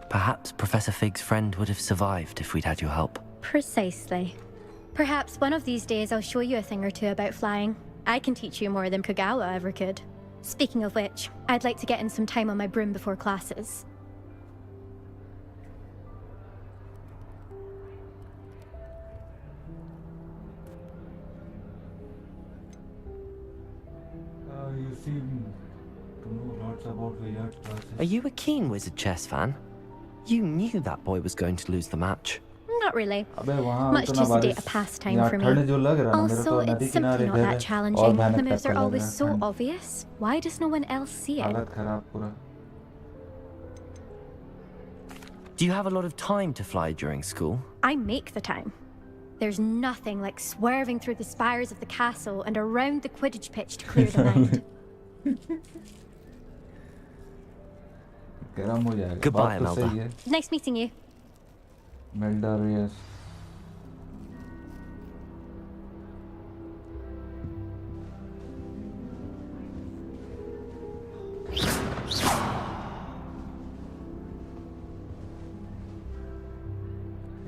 Perhaps Professor Fig's friend would have survived if we'd had your help. Precisely. Perhaps one of these days I'll show you a thing or two about flying. I can teach you more than Kagawa ever could. Speaking of which, I'd like to get in some time on my broom before classes. You seem to know lots about wizard classes. Are you a keen Wizard chess fan? You knew that boy was going to lose the match. Not really. अबे वहाँ Much उतना just a बारिश pastime यहाँ for me. ठंड जो लग रहा है ना मेरे Also, तो नदी it's simply किनारे not घर that है और challenging. The भयानक moves टाइप are का लग always रहा है so ठंड obvious. Why does no one else see it? हालत खराब पूरा Do you have a lot of time to fly during school? I make the time. There's nothing like swerving through the spires of the castle and around the Quidditch pitch to clear the night. गर्म हो जाएगा Goodbye, बात तो सही Imelda. है Nice meeting you. मेल्डा Reis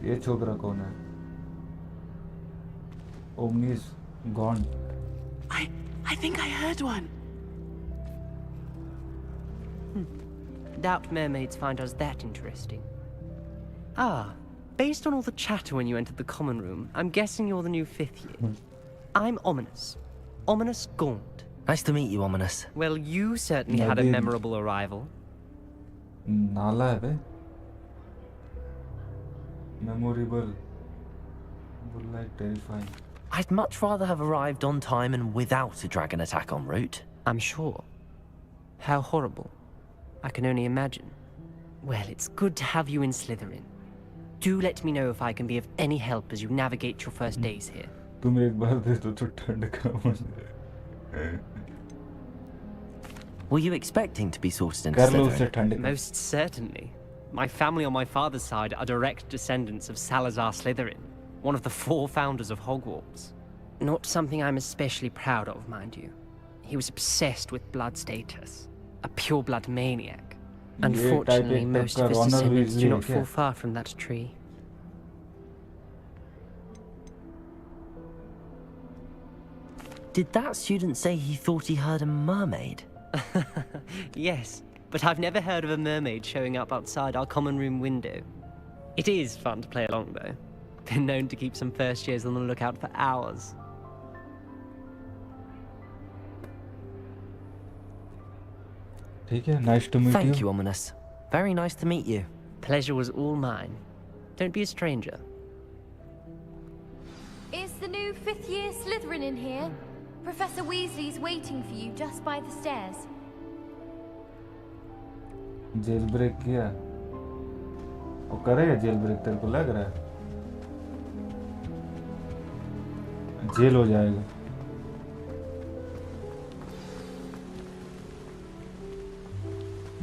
ये छोकरा कौन है? Omni's gone. I think I heard one. Doubt mermaids find us that interesting. Ah, based on all the chatter when you entered the common room, I'm guessing you're the new 5th year. I'm Ominous. Ominous Gaunt. Nice to meet you, Ominous. Well, you certainly had a memorable arrival. नाला है बे. Memorable. Would like terrifying. I'd much rather have arrived on time and without a dragon attack en route. I'm sure. How horrible. I can only imagine. Well, it's good to have you in Slytherin. Do let me know if I can be of any help as you navigate your first days here. तुम एक बार दे दो तो ठंड का मुझे. Were you expecting to be sorted into कर लो उससे Slytherin? ठंड का. Most certainly. My family on my father's side are direct descendants of Salazar Slytherin, one of the 4 founders of Hogwarts. Not something I'm especially proud of, mind you. He was obsessed with blood status, a pure-blood maniac. Unfortunately, most of his descendants do not fall far from that tree. Did that student say he thought he heard a mermaid? Yes, but I've never heard of a mermaid showing up outside our common room window. It is fun to play along, though. Been known to keep some first years on the lookout for hours. ठीक है, nice to meet you. Thank you, Ominous. Very nice to meet you. Pleasure was all mine. Don't be a stranger. Is the new 5th year Slytherin in here? Professor Weasley's waiting for you just by the stairs. Jailbreak किया. वो करेगा jailbreak तेरे को लग रहा है? Jail हो जाएगा.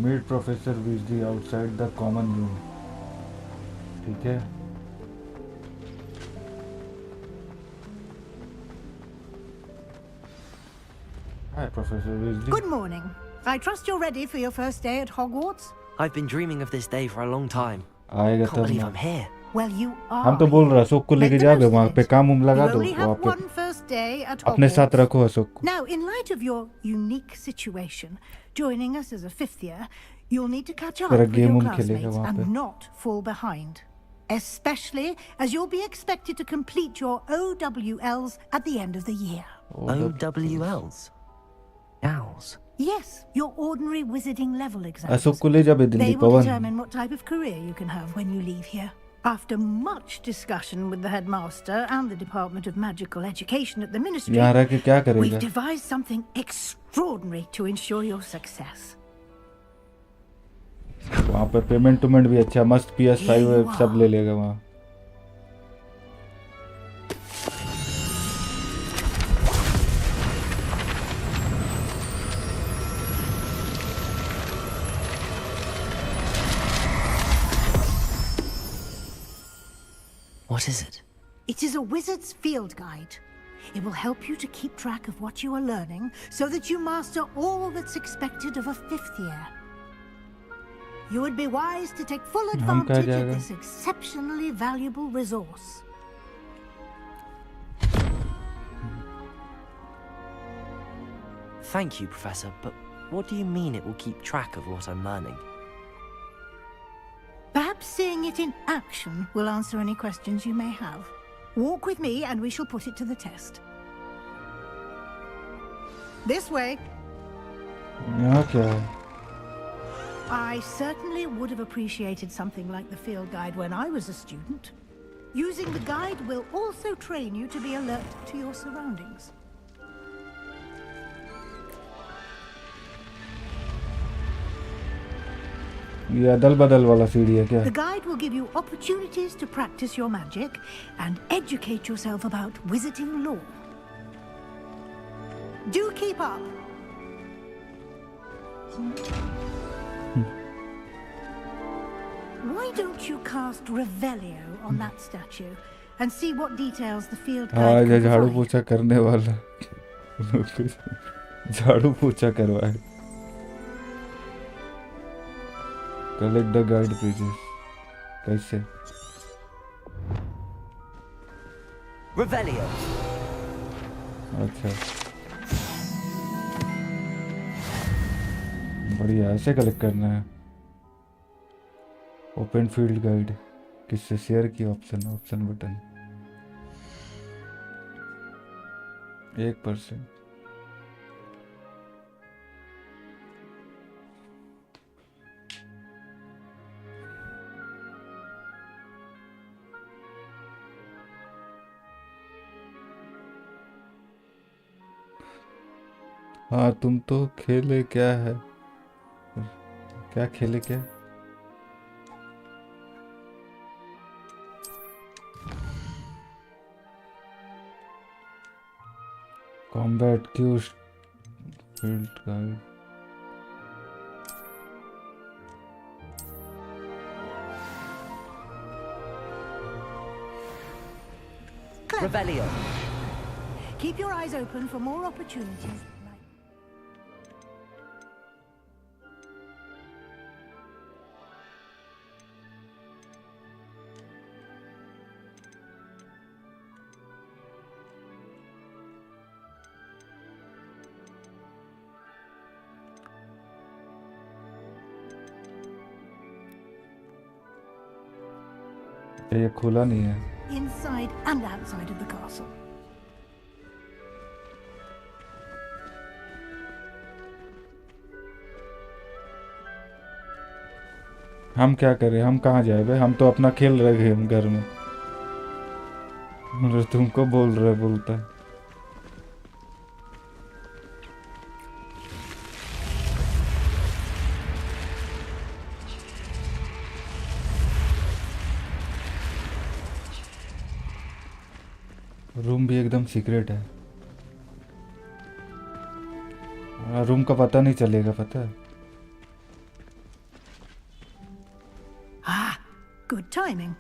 Meet Professor Weasley outside the common room. ठीक है. Hi, Professor Weasley. Good morning. I trust you're ready for your first day at Hogwarts? I've been dreaming of this day for a long time. आएगा Can't तब believe ना. I'm here. Well, you are. हम तो बोल रहे अशोक को लेके जा बे वहाँ पे काम लगा You दो only वहाँ have पे one first day at अपने साथ Hogwarts. रखो अशोक को. Now, in light of your unique situation, joining us as a 5th year, you'll need to catch up तेरा with your game खेलेगा classmates वहाँ पे. and not fall behind. Especially as you'll be expected to complete your OWLs at the end of the year. OWLs? Owls? Yes, your ordinary wizarding level exams. Ashok को ले जा बे Delhi They will Pawan. determine what type of career you can have when you leave here. After much discussion with the headmaster and the Department of Magical Education at the Ministry, यहाँ रह के क्या we've करेगा? devised something extraordinary to ensure your success. वहाँ पे payment भी अच्छा मस्त PS5 सब ले लेगा वहाँ. What is it? It is a wizard's field guide. It will help you to keep track of what you are learning so that you master all that's expected of a 5th year. You would be wise to take full advantage of this exceptionally valuable resource. Thank you, Professor, but what do you mean it will keep track of what I'm learning? Perhaps seeing it in action will answer any questions you may have. Walk with me and we shall put it to the test. This way. Okay. I certainly would have appreciated something like the field guide when I was a student. Using the guide will also train you to be alert to your surroundings. ये अदल बदल वाला सीढ़ी है क्या? The guide will give you opportunities to practice your magic and educate yourself about wizarding lore. Do keep up. Why don't you cast Revelio on that statue and see what details the field guide हाँ can झाड़ू provide? पोछा करने वाला झाड़ू पोछा करवाए. Collect the guide pages. कैसे? Revelio. अच्छा बढ़िया, ऐसे कलेक्ट करना है। ओपन फील्ड गाइड किससे शेयर की ऑप्शन बटन 1%। हाँ तुम तो खेले क्या है, क्या खेले क्या? Combat Q field guide Revelio. Keep your eyes open for more opportunities. ये खुला नहीं है। Inside and outside of the castle. हम क्या करें, हम कहाँ जाए भाई, हम तो अपना खेल रहे गेम घर में, और तुमको बोल रहे बोलता है। रूम भी एकदम सीक्रेट है, रूम का पता नहीं चलेगा, पता है। Ah, good timing.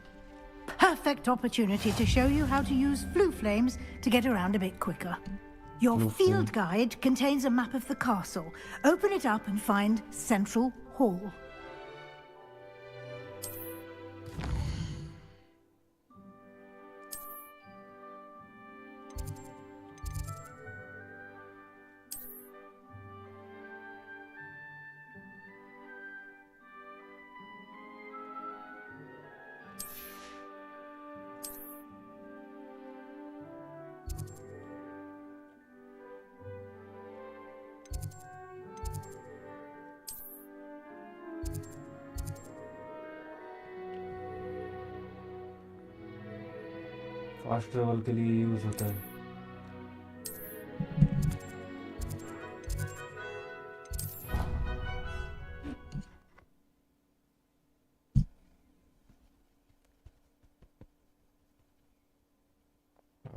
Perfect opportunity to show you how to use flue flames to get around a bit quicker. Your field guide contains a map of the castle. Open it up and find Central Hall. Fast travel के लिए use होता है।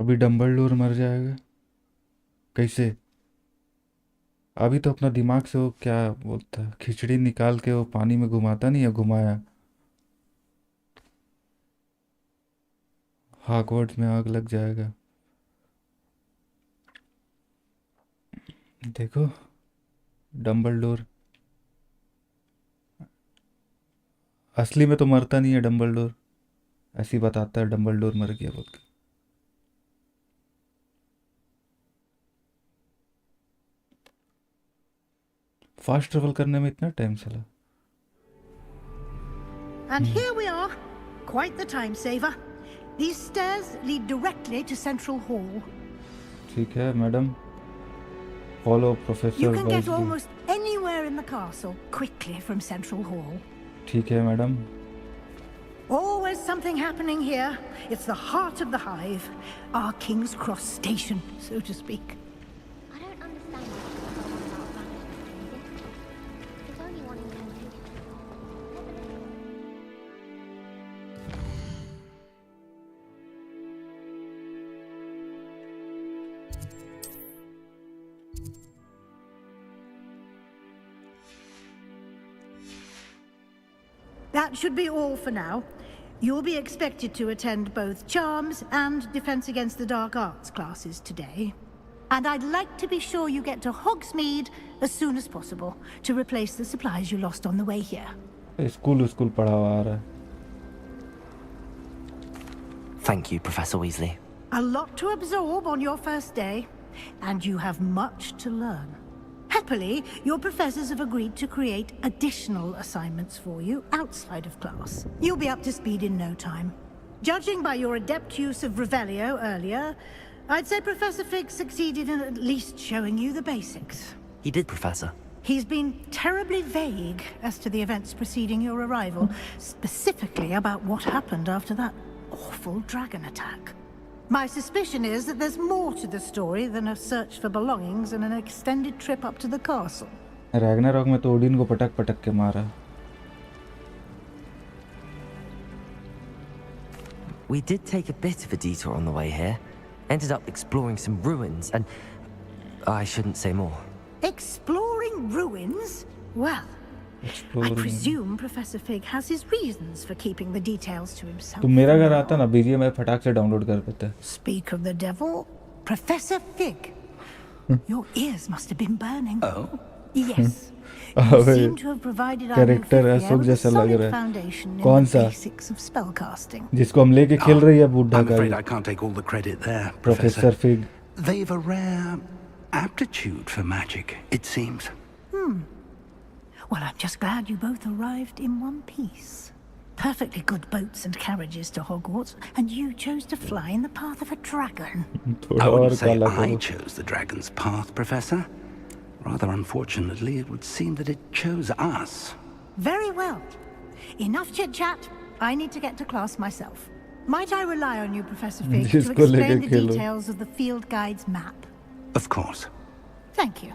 अभी Dumbledore मर जाएगा कैसे? अभी तो अपना दिमाग से वो क्या बोलता है, खिचड़ी निकाल के वो पानी में घुमाता नहीं है, घुमाया। हॉगवर्ट्स में आग लग जाएगा। देखो डम्बलडोर असली में तो मरता नहीं है डम्बलडोर, ऐसे ही बताता है डम्बलडोर मर गया बोल के। फास्ट ट्रेवल करने में इतना टाइम चला। And here we are. Quite the time saver. These stairs lead directly to Central Hall. ठीक है madam, follow professor You can get wisely. almost anywhere in the castle quickly from Central Hall. ठीक है madam. Always something happening here. It's the heart of the hive, our King's Cross station, so to speak. I don't understand what's going on about vanished. There's only one intention. That should be all for now. You'll be expected to attend both Charms and Defense Against the Dark Arts classes today. And I'd like to be sure you get to Hogsmeade as soon as possible to replace the supplies you lost on the way here. School पढ़ा हुआ आ रहा है। Thank you, Professor Weasley. A lot to absorb on your first day, and you have much to learn. Happily, your professors have agreed to create additional assignments for you outside of class. You'll be up to speed in no time. Judging by your adept use of Revelio earlier, I'd say Professor Fig succeeded in at least showing you the basics. He did, Professor. He's been terribly vague as to the events preceding your arrival, specifically about what happened after that awful dragon attack. My suspicion is that there's more to the story than a search for belongings and an extended trip up to the castle. Ragnarok में तो Odin को पटक पटक के मारा. We did take a bit of a detour on the way here. Ended up exploring some ruins and... I shouldn't say more. Exploring ruins? Well, I presume Professor Fig has his reasons for keeping the details to himself. तो मेरा घर आता ना VGA मैं फटाक से download कर देता. Speak of the devil, Professor Fig. Your ears must have been burning. Oh? Yes. You seem to have provided our character है सुख जैसा लग रहा है. foundation in कौन the सा? basics of spellcasting. जिसको हम लेके खेल रही है बूढ़ा I'm का afraid ये. I can't take all the credit there, Professor Fig. They've a rare aptitude for magic, it seems. Well, I'm just glad you both arrived in one piece. Perfectly good boats and carriages to Hogwarts, and you chose to fly in the path of a dragon. I wouldn't say I chose the dragon's path, Professor. Rather unfortunately, it would seem that it chose us. Very well. Enough chit-chat. I need to get to class myself. Might I rely on you, Professor Fig, to explain the details of the field guide's map? Of course. Thank you.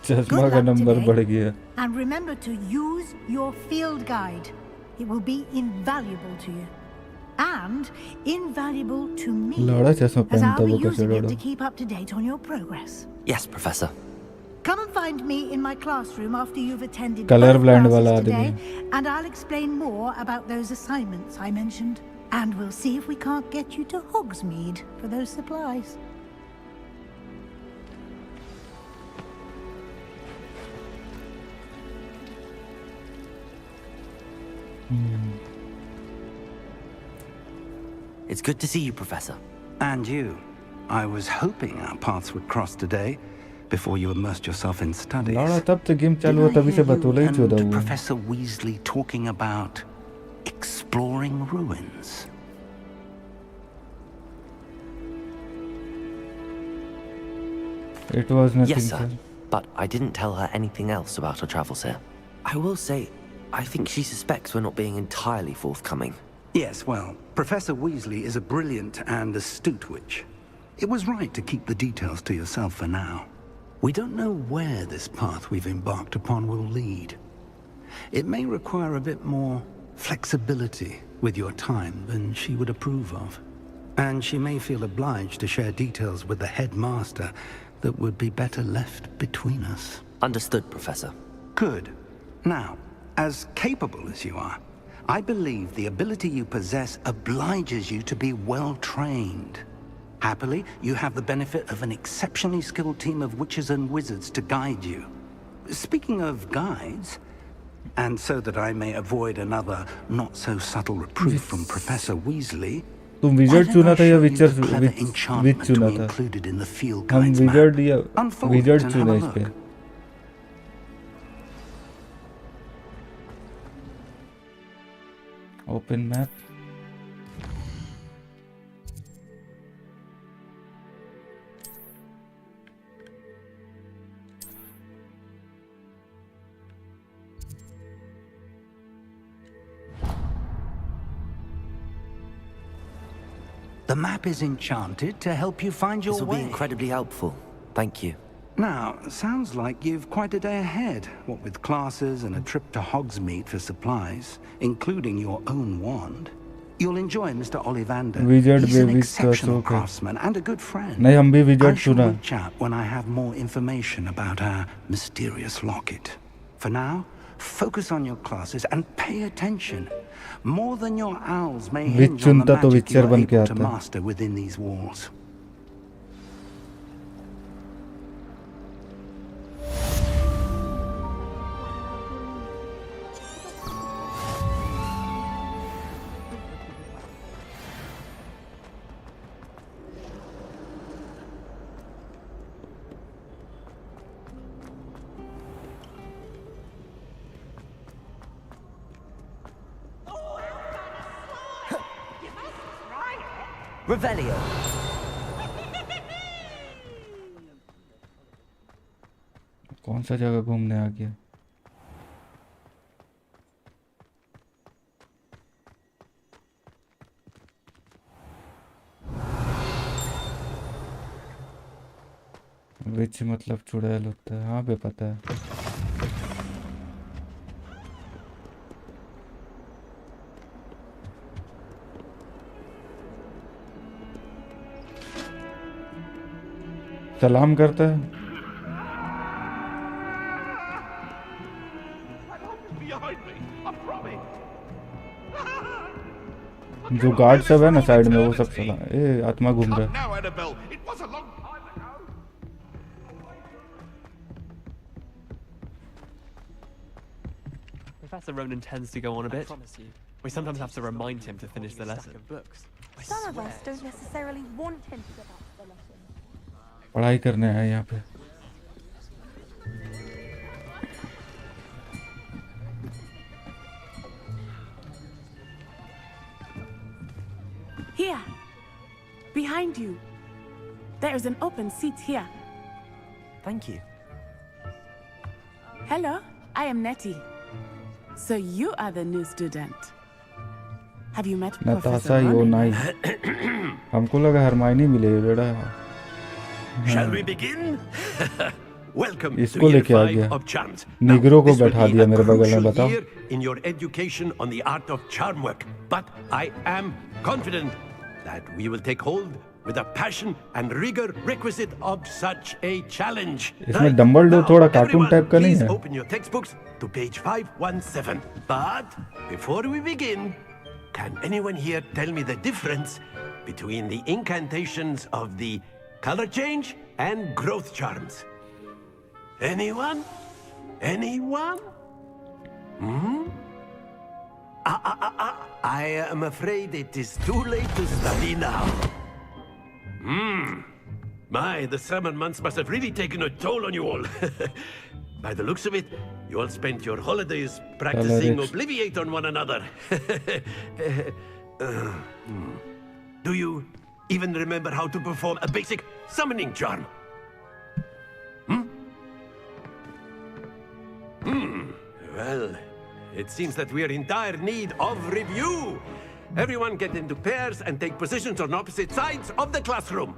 चश्मा का number बढ़ गया. And remember to use your field guide. It will be invaluable to you. And invaluable to me, लड़ा चश्मा as I'll पहनता be वो कैसे using it लड़ा. to keep up to date on your progress. Yes, Professor. Come and find me in my classroom after you've attended Color both blind classes वाला today, आदमी. and I'll explain more about those assignments I mentioned. And we'll see if we can't get you to Hogsmeade for those supplies. It's good to see you, Professor. And you. I was hoping our paths would cross today, before you immersed yourself in studies. लड़ा तब से game चालू हुआ तभी से बतौला ही चौदह And हुआ. Professor Weasley talking about exploring ruins. It was nothing. Yes, sir. But I didn't tell her anything else about our travels here. I will say, I think she suspects we're not being entirely forthcoming. Yes, well, Professor Weasley is a brilliant and astute witch. It was right to keep the details to yourself for now. We don't know where this path we've embarked upon will lead. It may require a bit more flexibility with your time than she would approve of. And she may feel obliged to share details with the headmaster that would be better left between us. Understood, Professor. Good. Now, as capable as you are, I believe the ability you possess obliges you to be well-trained. Happily, you have the benefit of an exceptionally skilled team of witches and wizards to guide you. Speaking of guides, and so that I may avoid another not-so-subtle reproof from Professor Weasley, तुम wizard चुना था या विच चुना था? हम wizard या wizard चुना इस पे. Open map. the map is enchanted to help you find your way. This will be incredibly helpful. Thank you. Now, sounds like you've quite a day ahead, what with classes and a trip to Hogsmeade for supplies, including your own wand. You'll enjoy Mr. Ollivander. He's an exceptional craftsman and a good friend. I shall reach out when I have more information about our mysterious locket. For now, focus on your classes and pay attention. More than your owls may hinge on the magic you are able to master within these walls. Revelio. कौन सा जगह घूमने आ गया? विच मतलब चुड़ैल होता है। हाँ बे पता है। सलाम करता है। जो गार्ड सब है ना साइड में वो सब सलाम। ए आत्मा घूम रहा है। Professor Ronan tends to go on a bit. We sometimes have to remind him to finish the lesson. Some of us don't necessarily want him to give up the lesson. पढ़ाई करने आए यहाँ पे। Here, behind you. There is an open seat here. Thank you. Hello, I am Nettie. So you are the new student. Have you met Professor Natasha यो नाई। हमको लगा Hermione मिलेगी बेटा। Shall we begin? Welcome इसको to year लेके आ 5 गया। of charms. निगरों को This will बैठा be दिया a मेरे बगल में। crucial बताओ। year in your education on the art of charm work, but I am confident that we will take hold with the passion and rigor requisite of such a challenge. इसमें Dumbledore थोड़ा cartoon type का नहीं Please है। open your textbooks to page 517. But before we begin, can anyone here tell me the difference between the incantations of the color change and growth charms? Anyone? Anyone? Hmm? I am afraid it is too late to study now. My, the summer months must have really taken a toll on you all. By the looks of it, you all spent your holidays practicing Obliviate on one another. Do you even remember how to perform a basic summoning charm? Well, it seems that we are in dire need of review. Everyone get into pairs and take positions on opposite sides of the classroom.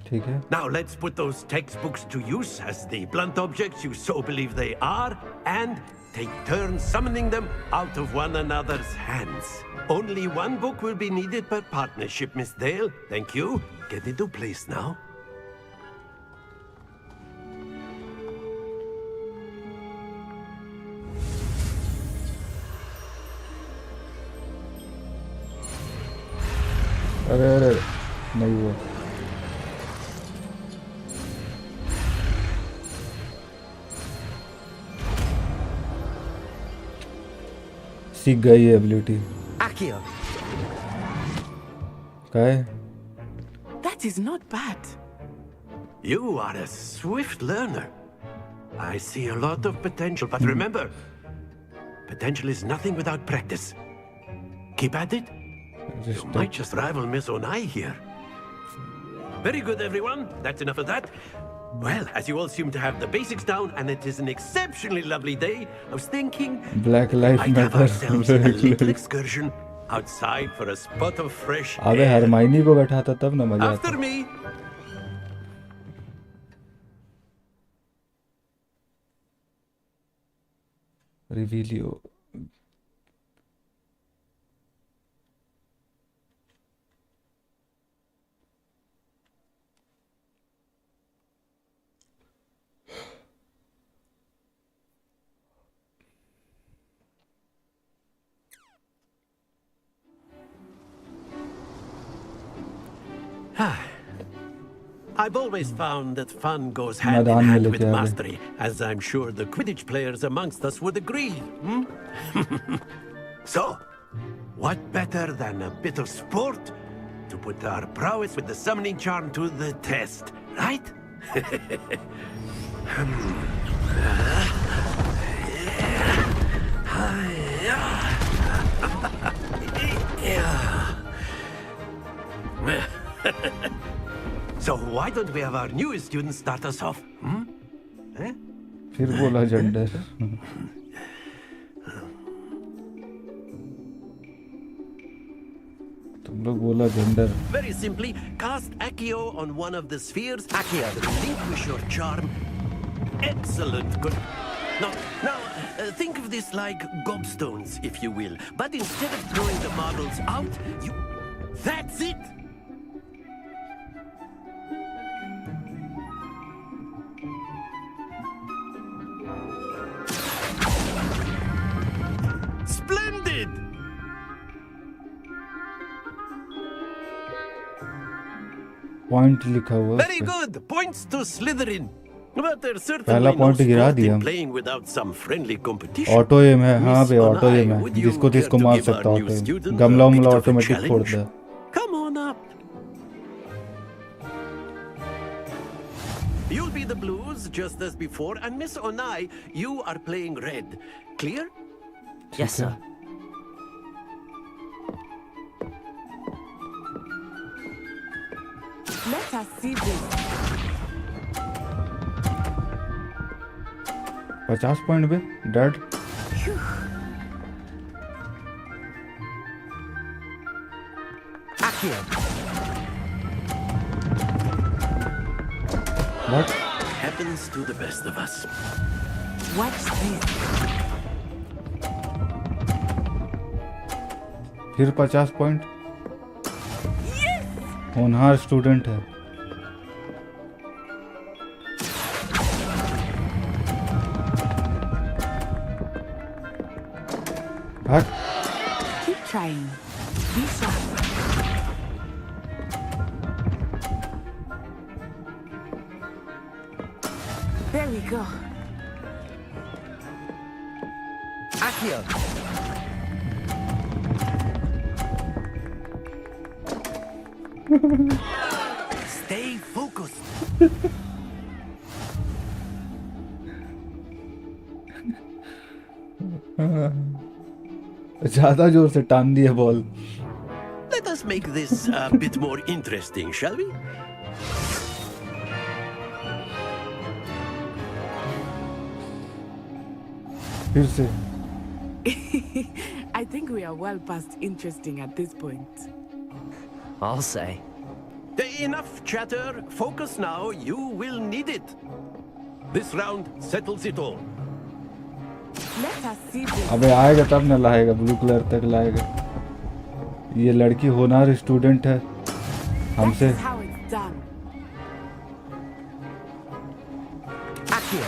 ठीक है। Now let's put those textbooks to use as the blunt objects you so believe they are, and take turns summoning them out of one another's hands. Only one book will be needed per partnership, Miss Dale. Thank you. Get into place now. अरे अरे नहीं हुआ। सीख गई है ability. Accio. क्या है? That is not bad. You are a swift learner. I see a lot of potential, but remember, potential is nothing without practice. Keep at it. You might just rival Miss Onai here. Very good, everyone. That's enough of that. Well, as you all seem to have the basics down, and it is an exceptionally lovely day, I was thinking Black Lives I'd have Matter। ourselves a little excursion outside for a spot of fresh अबे air. Hermione को बैठाता तब ना मजा आता। After me. रिवीलियो। I've always found that fun goes hand in मैदान में hand लेके with आ गए। mastery, as I'm sure the Quidditch players amongst us would agree. So, what better than a bit of sport to put our prowess with the summoning charm to the test, right? why don't we have our newest student start us off? Eh? फिर बोला gender. तुम लोग बोला gender. Very simply, cast Accio on one of the spheres. Accio, relinquish your charm. Excellent. Good. Now, think of this like gobstones, if you will. But instead of throwing the marbles out, you... That's it! Splendid! Point लिखा हुआ है. Very good. Points to Slytherin. But there's पहला certainly no point गिरा sport दिया. in playing without some friendly competition. ऑटो एम है. हाँ बे, Miss ऑटो एम Onai, है. would you जिसको care जिसको to मार give our सकता new ऑटो एम. student गमला a उमला bit of a automatic challenge? फोड़ता है. Come on up. You'll be the blues just as before, and Miss Onai, you are playing red. Clear? Yes, sir. Let us see this. 50 point पे dad. Accio. What? Happens to the best of us. Watch this. फिर 50 point. होनहार student है. भाग. Keep trying. Be sharp. There we go. Accio. Stay focused. ज्यादा जोर से टान दिया ball. Let us make this a bit more interesting, shall we? फिर से. I think we are well past interesting at this point. I'll say. Enough chatter. Focus now. You will need it. This round settles it all. Let us see this. अबे आएगा तब न लाएगा. Blue colour तक लाएगा. ये लड़की होनहार स्टूडेंट है. हमसे. That's how it's done. Accio.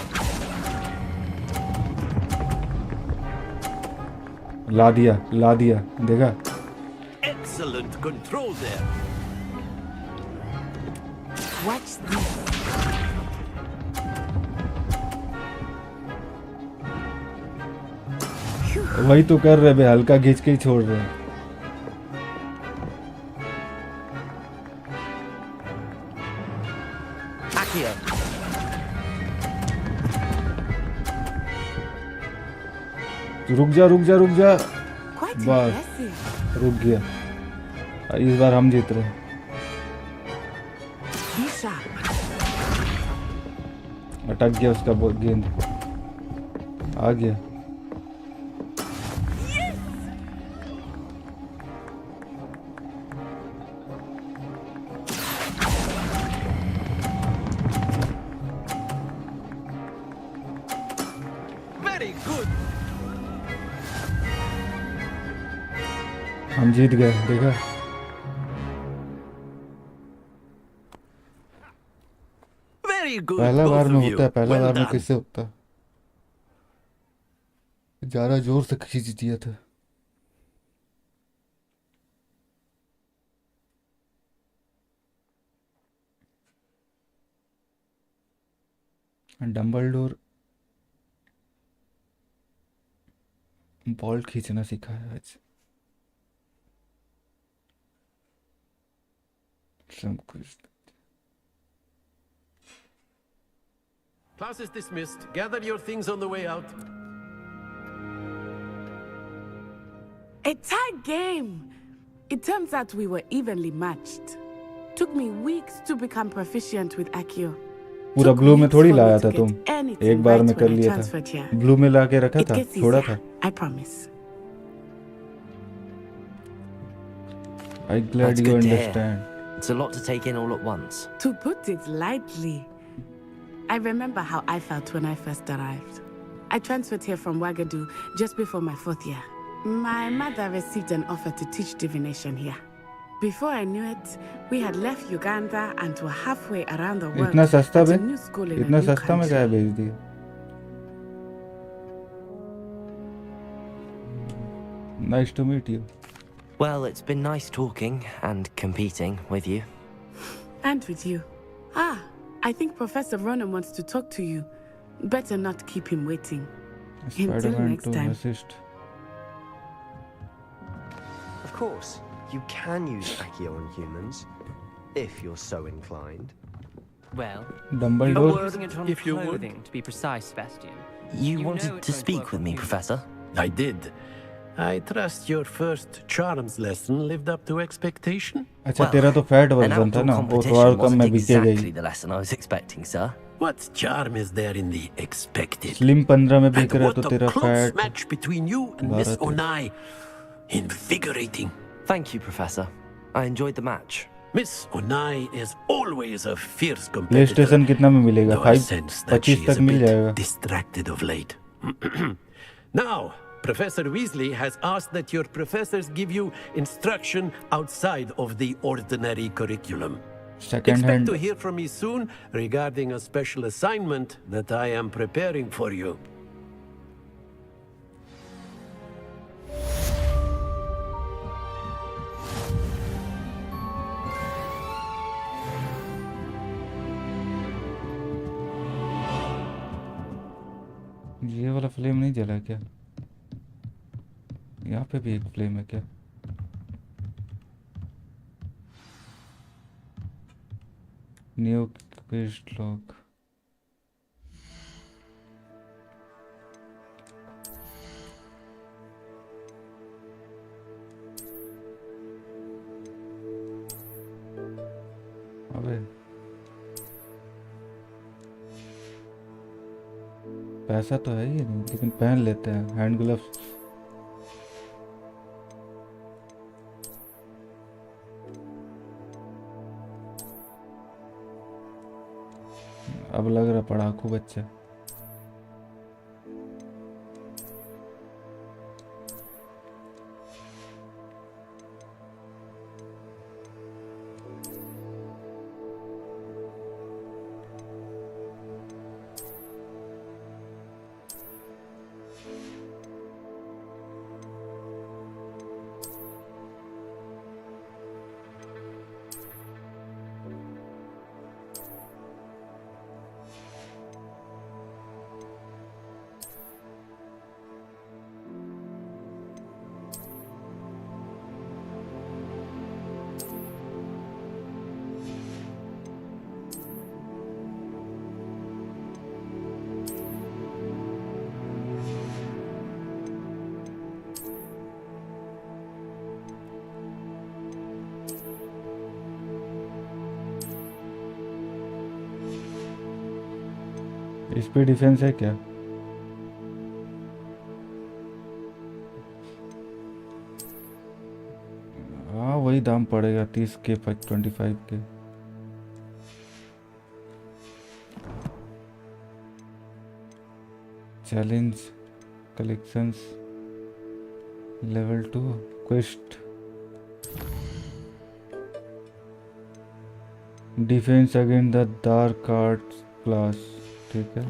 ला दिया. देखा. Excellent control there. Watch this. वही तो कर रहे बे. हल्का खींच के ही छोड़ रहे हैं. Accio. रुक जा. Quite बस impressive. रुक गया. इस बार हम जीत रहे हैं. Be sharp. अटक गया उसका गेंद. आ गया. Very good. हम जीत गए. देखा. Very good. पहला both बार में of you. होता है. पहला Well बार में done. किससे होता है. ज्यादा जोर से खींच दिया था. डम्बलडोर बॉल खींचना सीखा है आज. सब कुछ. Class is dismissed. Gather your things on the way out. A tight game. It turns out we were evenly matched. Took me weeks to become proficient with Accio. पूरा ब्लू में थोड़ी लाया था तुम, anything एक बार right में कर when I लिया transferred था, here. ब्लू में ला के रखा It था, gets छोड़ा easier, था. I promise. I'm glad That's you good to hear. understand. It's a lot to take in all at once. To put it lightly, I remember how I felt when I first arrived. I transferred here from Wagadu just before my 4th year. My mother received an offer to teach divination here. Before I knew it, we had left Uganda and were halfway around the world इतना सस्ता at bay, a new school in a इतना new सस्ता में country. क्या भेज दिया? Nice to meet you. Well, it's been nice talking and competing with you. And with you. Ah, I think Professor Ronan wants to talk to you. Better not keep him waiting. Until Spider-Man next to time. assist. Of course, you can use Accio on humans, if you're so inclined. Well, Dumbledore? you're using it on if you would. clothing, to be precise, Sebastian. You know wanted it to won't speak work with on me, humans. Professor? I did. I trust your first charms lesson lived up to expectation. अच्छा तेरा तो fat An version था outdoor ना, वो competition थोड़ा कम wasn't में बीते exactly गई. the lesson I was expecting, sir. What charm is there in the expected? Slim 15 में बिक And रहा तो what a तेरा close fat match between you and Miss 12 Onai. Invigorating. Thank you, Professor. I enjoyed the match. Miss Onai is always a fierce competitor. PlayStation कितना में मिलेगा? Though I 5 sense that she 25 is तक a mill bit जाएगा. distracted of late. Now, Professor Weasley has asked that your professors give you instruction outside of the ordinary curriculum. Second Expect hand. to hear from me soon regarding a special assignment that I am preparing for you. ये वाला flame नहीं जला क्या? यहाँ पे भी एक flame है क्या? New quest log. अबे पैसा तो है ही नहीं, लेकिन पहन लेते हैं हैंड ग्लव्स. अब लग रहा पढ़ाकू बच्चा. इस पे डिफेंस है क्या? हाँ वही दाम पड़ेगा 30 के 25 के. Challenge collections level 2 quest defence against the dark arts class. ठीक है.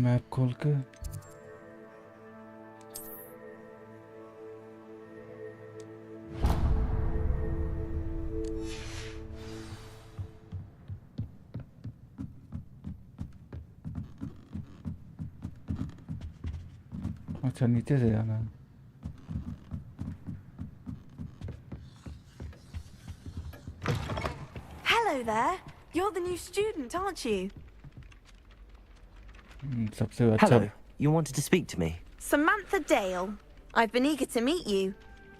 मैप खोल के अच्छा नीचे से जाना है. Hello there. You're the new student, aren't you? सबसे अच्छा. Hello. You wanted to speak to me? Samantha Dale. I've been eager to meet you.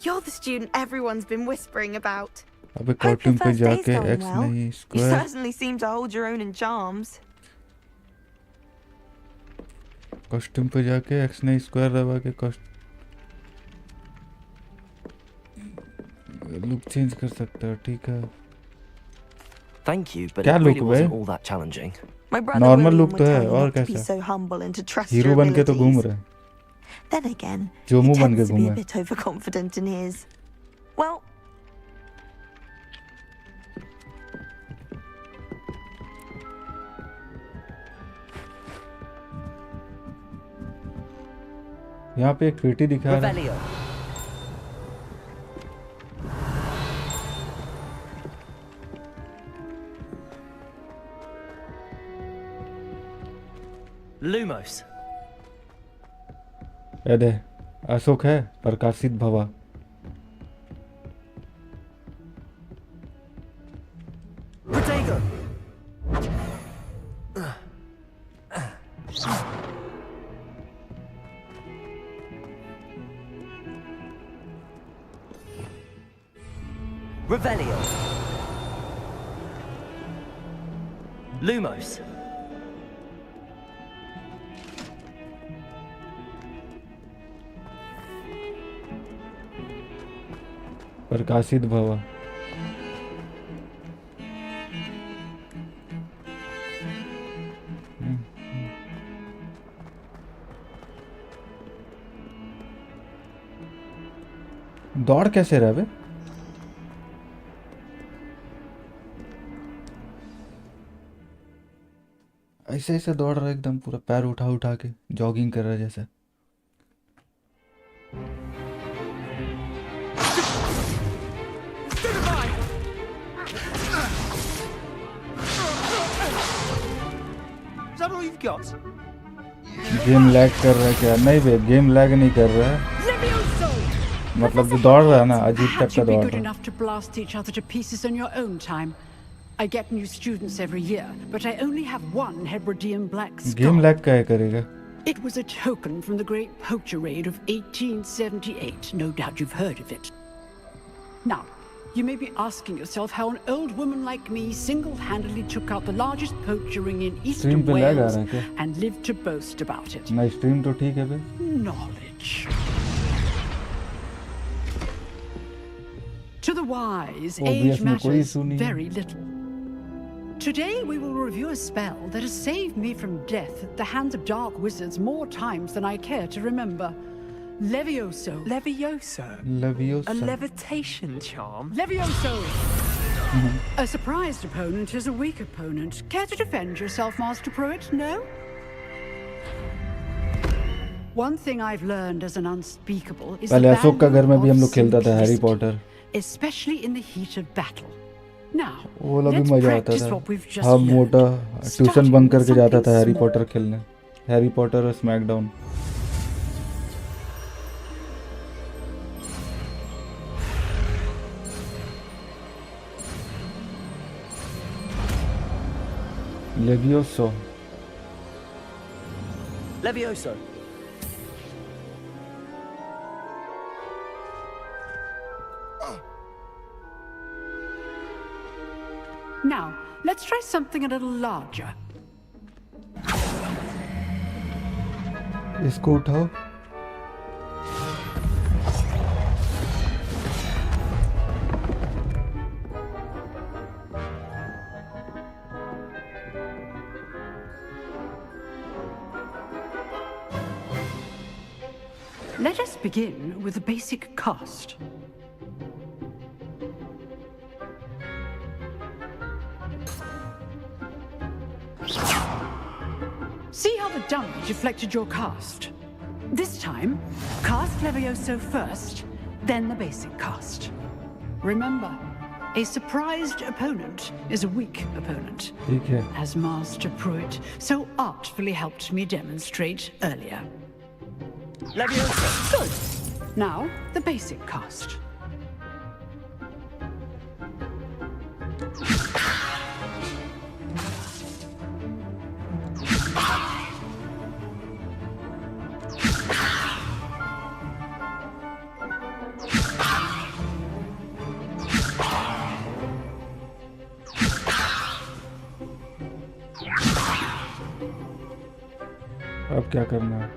You're the student everyone's been whispering about. अबे Hope your कॉस्ट्यूम पे first day's जाके going x well. नहीं You square. certainly seem to hold your own in charms. Costume पे जाके x नहीं square दबा के look change कर सकता है. ठीक है. Thank you, but क्या it look really wasn't all that challenging. My brother normal William look would तो tell है you और not to be कैसा. so humble and to trust hero your बन के तो घूम abilities. रहा है. Then again, जो he मुंह बन के tends to be a घूमे. bit overconfident in his. Well, यहाँ पे एक पेटी दिखा रहा है. Revelio. Lumos. याद है अशोक है प्रकाशित भवा. Protego. Revelio. Lumos. प्रकाशित भवा. दौड़ कैसे रहा बे. ऐसे ऐसे दौड़ रहा है एकदम पूरा पैर उठा उठा के जॉगिंग कर रहा है जैसे. Is that all you've got? Game lag कर रहा है क्या. नहीं बे गेम लैग नहीं कर रहा है. मतलब जो दौड़ रहा है ना अजीब टाइप Perhaps का you'd be दौड़ good रहा है. enough to blast each other to pieces in your own time. I get new students every year, but I only have one Hebridean black skull. Game lag क्या है करेगा. It was a token from the Great Poacher Raid of 1878. No doubt you've heard of it. Now, you may be asking yourself how an old woman like me single-handedly took out the largest poacher ring in eastern stream पे lag आ Wales रहा है क्या. and lived to boast about it. ना stream तो ठीक है बे. Knowledge. To the wise, Obvious age में कोई matters issue नहीं है. very little. Today we will review a spell that has saved me from death at the hands of dark wizards more times than I care to remember. Levioso. Levioso? Levioso. A levitation charm? Levioso! A surprised opponent is a weak opponent. Care to defend yourself, Master Pruitt? No? One thing I've learned as an unspeakable is पहले the Ashok का घर में भी हम लोग value खेलता of था Harry simplicity, Potter. especially in the heat of battle. Now, वो वाला भी let's मजा आता practice था. what we've just हाँ learned. मोटा ट्यूशन Starting बंक with करके जाता था something हैरी small. पॉटर खेलने. हैरी पॉटर और SmackDown. लेवियोसो. Levioso. Now, let's try something a little larger. इसको उठाओ. Let us begin with the basic cast. See how the dummy deflected your cast? This time, cast Levioso first, then the basic cast. Remember, a surprised opponent is a weak opponent, ठीक है. as Master Pruitt so artfully helped me demonstrate earlier. Leviosa. Good. Now, the basic cast. अब क्या करना है?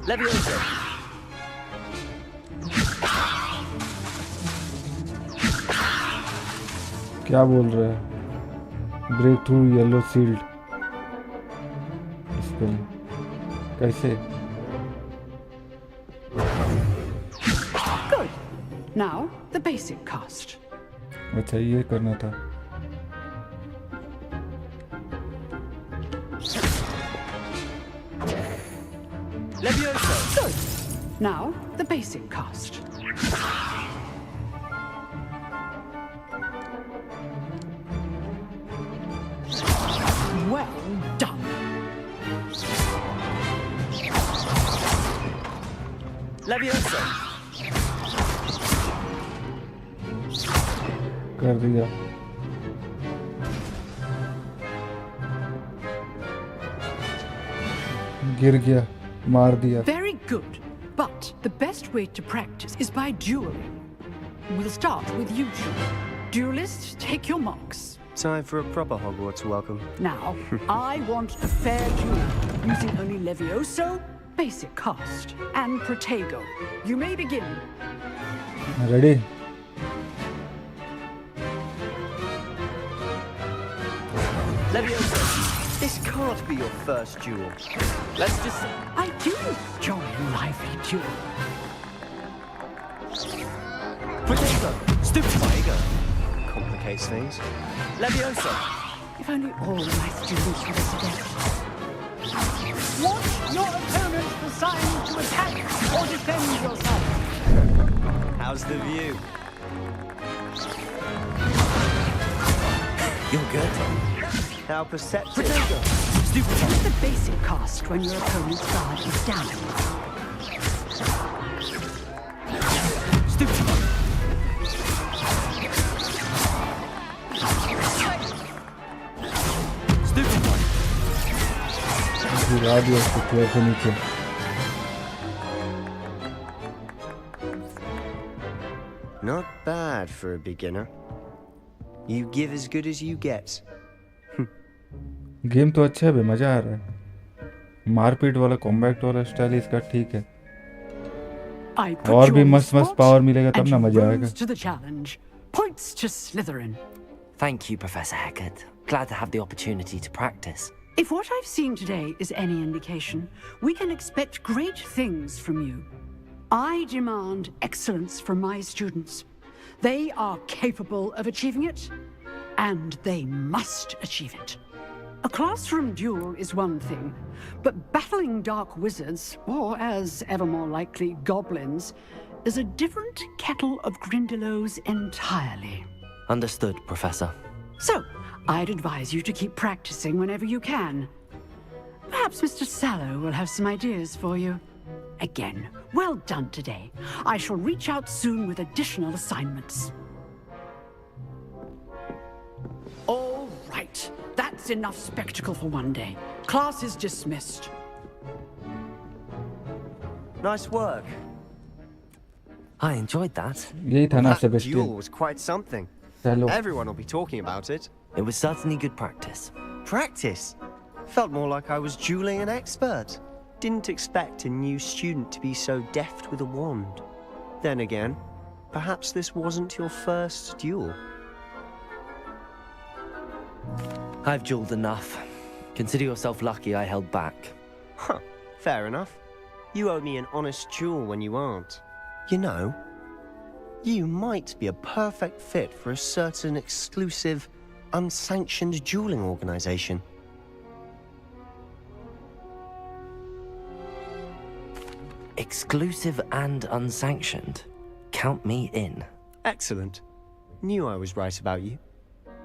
Leviosa. क्या बोल रहा है? Breakthrough yellow sealed spell कैसे? Good. Now, the basic cast. अच्छा ये करना था. Leviosa. Good. Now, the basic cast. Well done. Leviosa. कर दिया. गिर गया. मार दिया. Very good. But the best way to practice is by dueling. We'll start with you two. Duelists, take your marks. Time for a proper Hogwarts welcome. Now, I want a fair duel, using only Levioso, basic cast, and Protego. You may begin. Ready? Leviosa, this can't be your first duel. Let's just... I do enjoy a lively duel. Protego, Stupefy. Complicates things. Leviosa. If only all my students were as adept. Want your opponent assigned to attack or defend yourself? How's the view? You're good. How perceptive. Use the basic cast when your opponent's guard is down. गिरा दिया उसको player के नीचे. Not bad for a beginner. You give as good as you get. Game तो अच्छा है बे, मजा आ रहा है. मारपीट वाला कॉम्बैक्ट वाला स्टाइल इसका ठीक है. और भी मस्त मस्त पावर मिलेगा तब ना मजा आएगा. To the challenge. Points to Slytherin. Thank you, Professor Haggard. Glad to have the opportunity to practice. If what I've seen today is any indication, we can expect great things from you. I demand excellence from my students. They are capable of achieving it, and they must achieve it. A classroom duel is one thing, but battling dark wizards, or as ever more likely, goblins, is a different kettle of Grindylows entirely. Understood, Professor. So, I'd advise you to keep practicing whenever you can. Perhaps Mr. Sallow will have some ideas for you. Again, well done today. I shall reach out soon with additional assignments. All right. That's enough spectacle for one day. Class is dismissed. Nice work. I enjoyed that. यही था ना That Sebastian. duel was quite something. Hello. Everyone will be talking about it. It was certainly good practice. Practice? Felt more like I was dueling an expert. Didn't expect a new student to be so deft with a wand. Then again, perhaps this wasn't your first duel. I've dueled enough. Consider yourself lucky I held back. Huh, fair enough. You owe me an honest duel when you aren't. You know, you might be a perfect fit for a certain exclusive, unsanctioned dueling organization. Exclusive and unsanctioned. Count me in. Excellent. Knew I was right about you.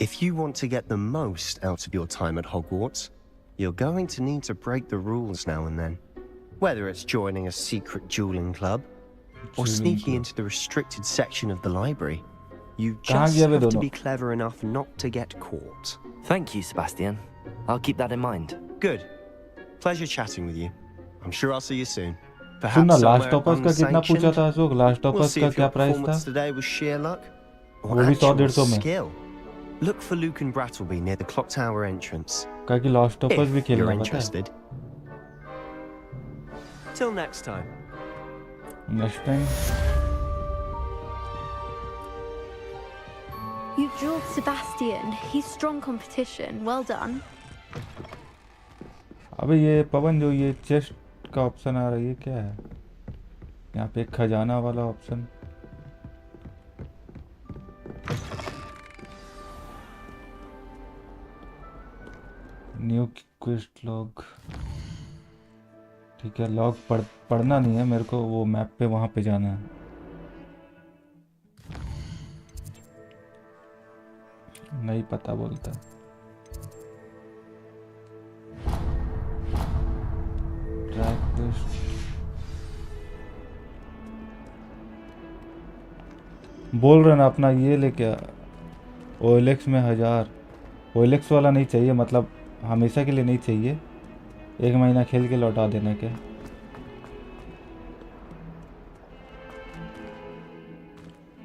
If you want to get the most out of your time at Hogwarts, You're going to need to break the rules now and then. Whether it's joining a secret dueling club or sneaking into the restricted section of the library, you just have to be clever enough not to get caught. Thank you, Sebastian. I'll keep that in mind. Good. Pleasure chatting with you. I'm sure I'll see you soon. सुनना last toppers का कितना पूछा था Ashok last toppers का क्या price था today was sheer luck or वो भी 100-150 में skill. Look for Luke and Brattleby near the clock tower entrance. कहा कि लास्ट टॉपर्स भी खेलना पता है Till next time. Next time. You drilled Sebastian. He's strong competition. Well done. अबे ये पवन जो ये चेस्ट का ऑप्शन आ रहा है ये क्या है यहाँ पे खजाना वाला ऑप्शन न्यू क्वेस्ट लॉग ठीक है लॉग पढ़ना नहीं है मेरे को वो मैप पे वहां पे जाना है नहीं पता बोलता बोल रहे ना अपना ये लेके OLX में 1000 OLX वाला नहीं चाहिए मतलब हमेशा के लिए नहीं चाहिए 1 महीना खेल के लौटा देने के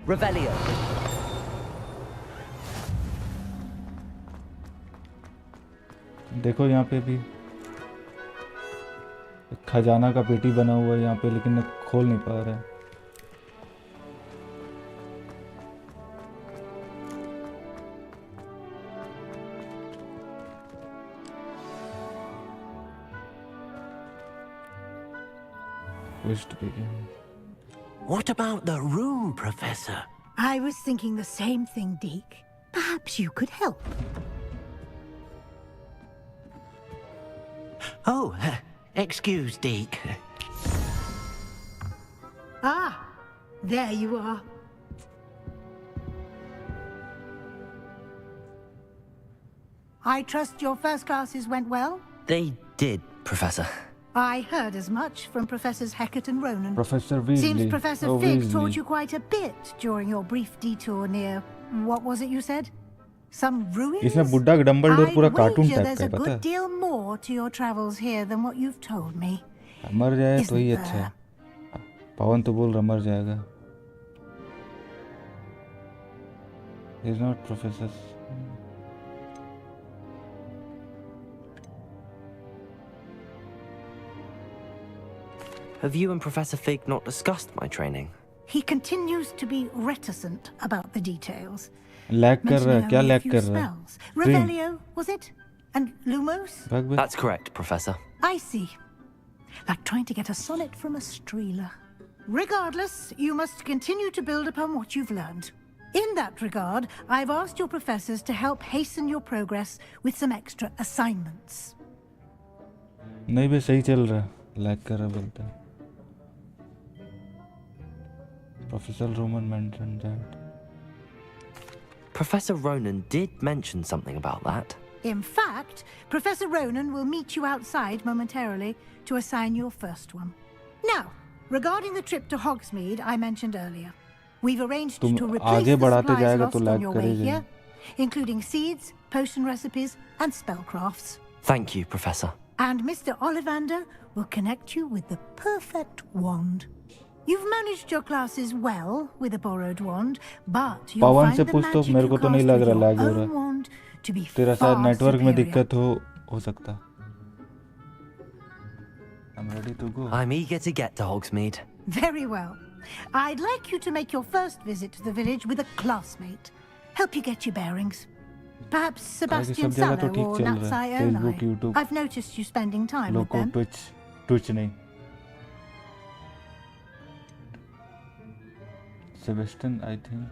Revelio. देखो यहाँ पे भी खजाना का पेटी बना हुआ है यहाँ पे लेकिन खोल नहीं पा रहा है What about the room, Professor? I was thinking the same thing, Deke. Perhaps you could help. Oh, excuse, Deke. Ah, there you are. I trust your first classes went well? They did, Professor. I heard as much from Professors Hecat and Ronan. Professor Weasley. Seems Professor Fig taught you quite a bit during your brief detour near... What was it you said? Some ruins? इसमें बुड्ढा Dumbledore पूरा cartoon type का है There's a पता है good deal more to your travels here than what you've told me. मर जाए तो ही अच्छा है पवन तो बोल रहा मर जाएगा He's not Professor. Have you and Professor Fig not discussed my training? He continues to be reticent about the details. Lag कर रहा है क्या लैग कर रहा है Revelio, was it? And Lumos? That's correct, Professor. I see. Like trying to get a sonnet from a streeler. Regardless, you must continue to build upon what you've learned. In that regard, I've asked your professors to help hasten your progress with some extra assignments. नहीं भी सही चल रहा lag कर रहा बोलता है Professor Ronan mentioned that. Professor Ronan did mention something about that. In fact, Professor Ronan will meet you outside momentarily to assign your first one. Now, regarding the trip to Hogsmeade I mentioned earlier, we've arranged to replace the supplies lost on your way here, including seeds, potion recipes, and spellcrafts. Thank you, Professor. And Mr. Ollivander will connect you with the perfect wand. You've managed your classes well with a borrowed wand, but you'll find the magic you cast with your own wand to be तेरा शायद network में दिक्कत हो सकता I'm ready to go. I'm eager to get to Hogsmeade. Very well. I'd like you to make your first visit to the village with a classmate. Help you get your bearings. Perhaps Sebastian Sallow or Natsai Onai. I've noticed you spending time with them. Twitch नहीं. Sebastian, I think.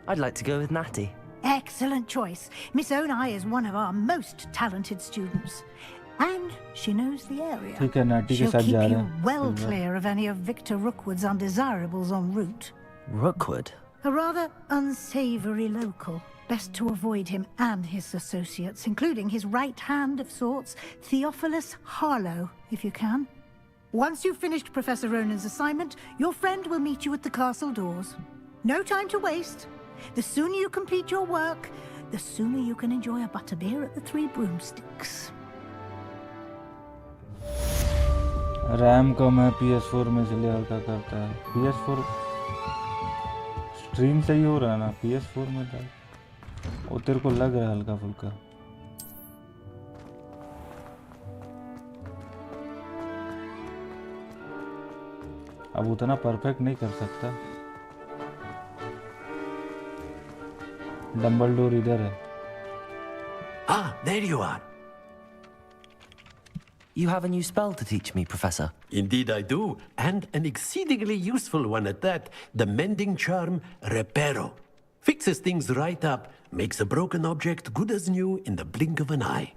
I'd like to go with Natty. Excellent choice. Miss Onai is one of our most talented students. And she knows the area. ठीक है नाटी के She'll साथ keep जा रहे you हैं well clear of any of Victor Rookwood's undesirables en route. Rookwood? A rather unsavory local. Best to avoid him and his associates, including his right hand of sorts, Theophilus Harlow, if you can. Once you've finished Professor Ronan's assignment, your friend will meet you at the castle doors. No time to waste. The sooner you complete your work, the sooner you can enjoy a butterbeer at the Three Broomsticks. RAM कम है PS4 में, इसलिए हल्का करता है। PS4 stream सही हो रहा है ना, PS4 में था वो, तेरे को लग रहा है हल्का फुल्का। अब उतना परफेक्ट नहीं कर सकता। डम्बलडोर इधर है। Ah, there you are. You have a new spell to teach me, Professor. Indeed I do, and an exceedingly useful one at that. The mending charm, Reparo. Fixes things right up, makes a broken object good as new in the blink of an eye.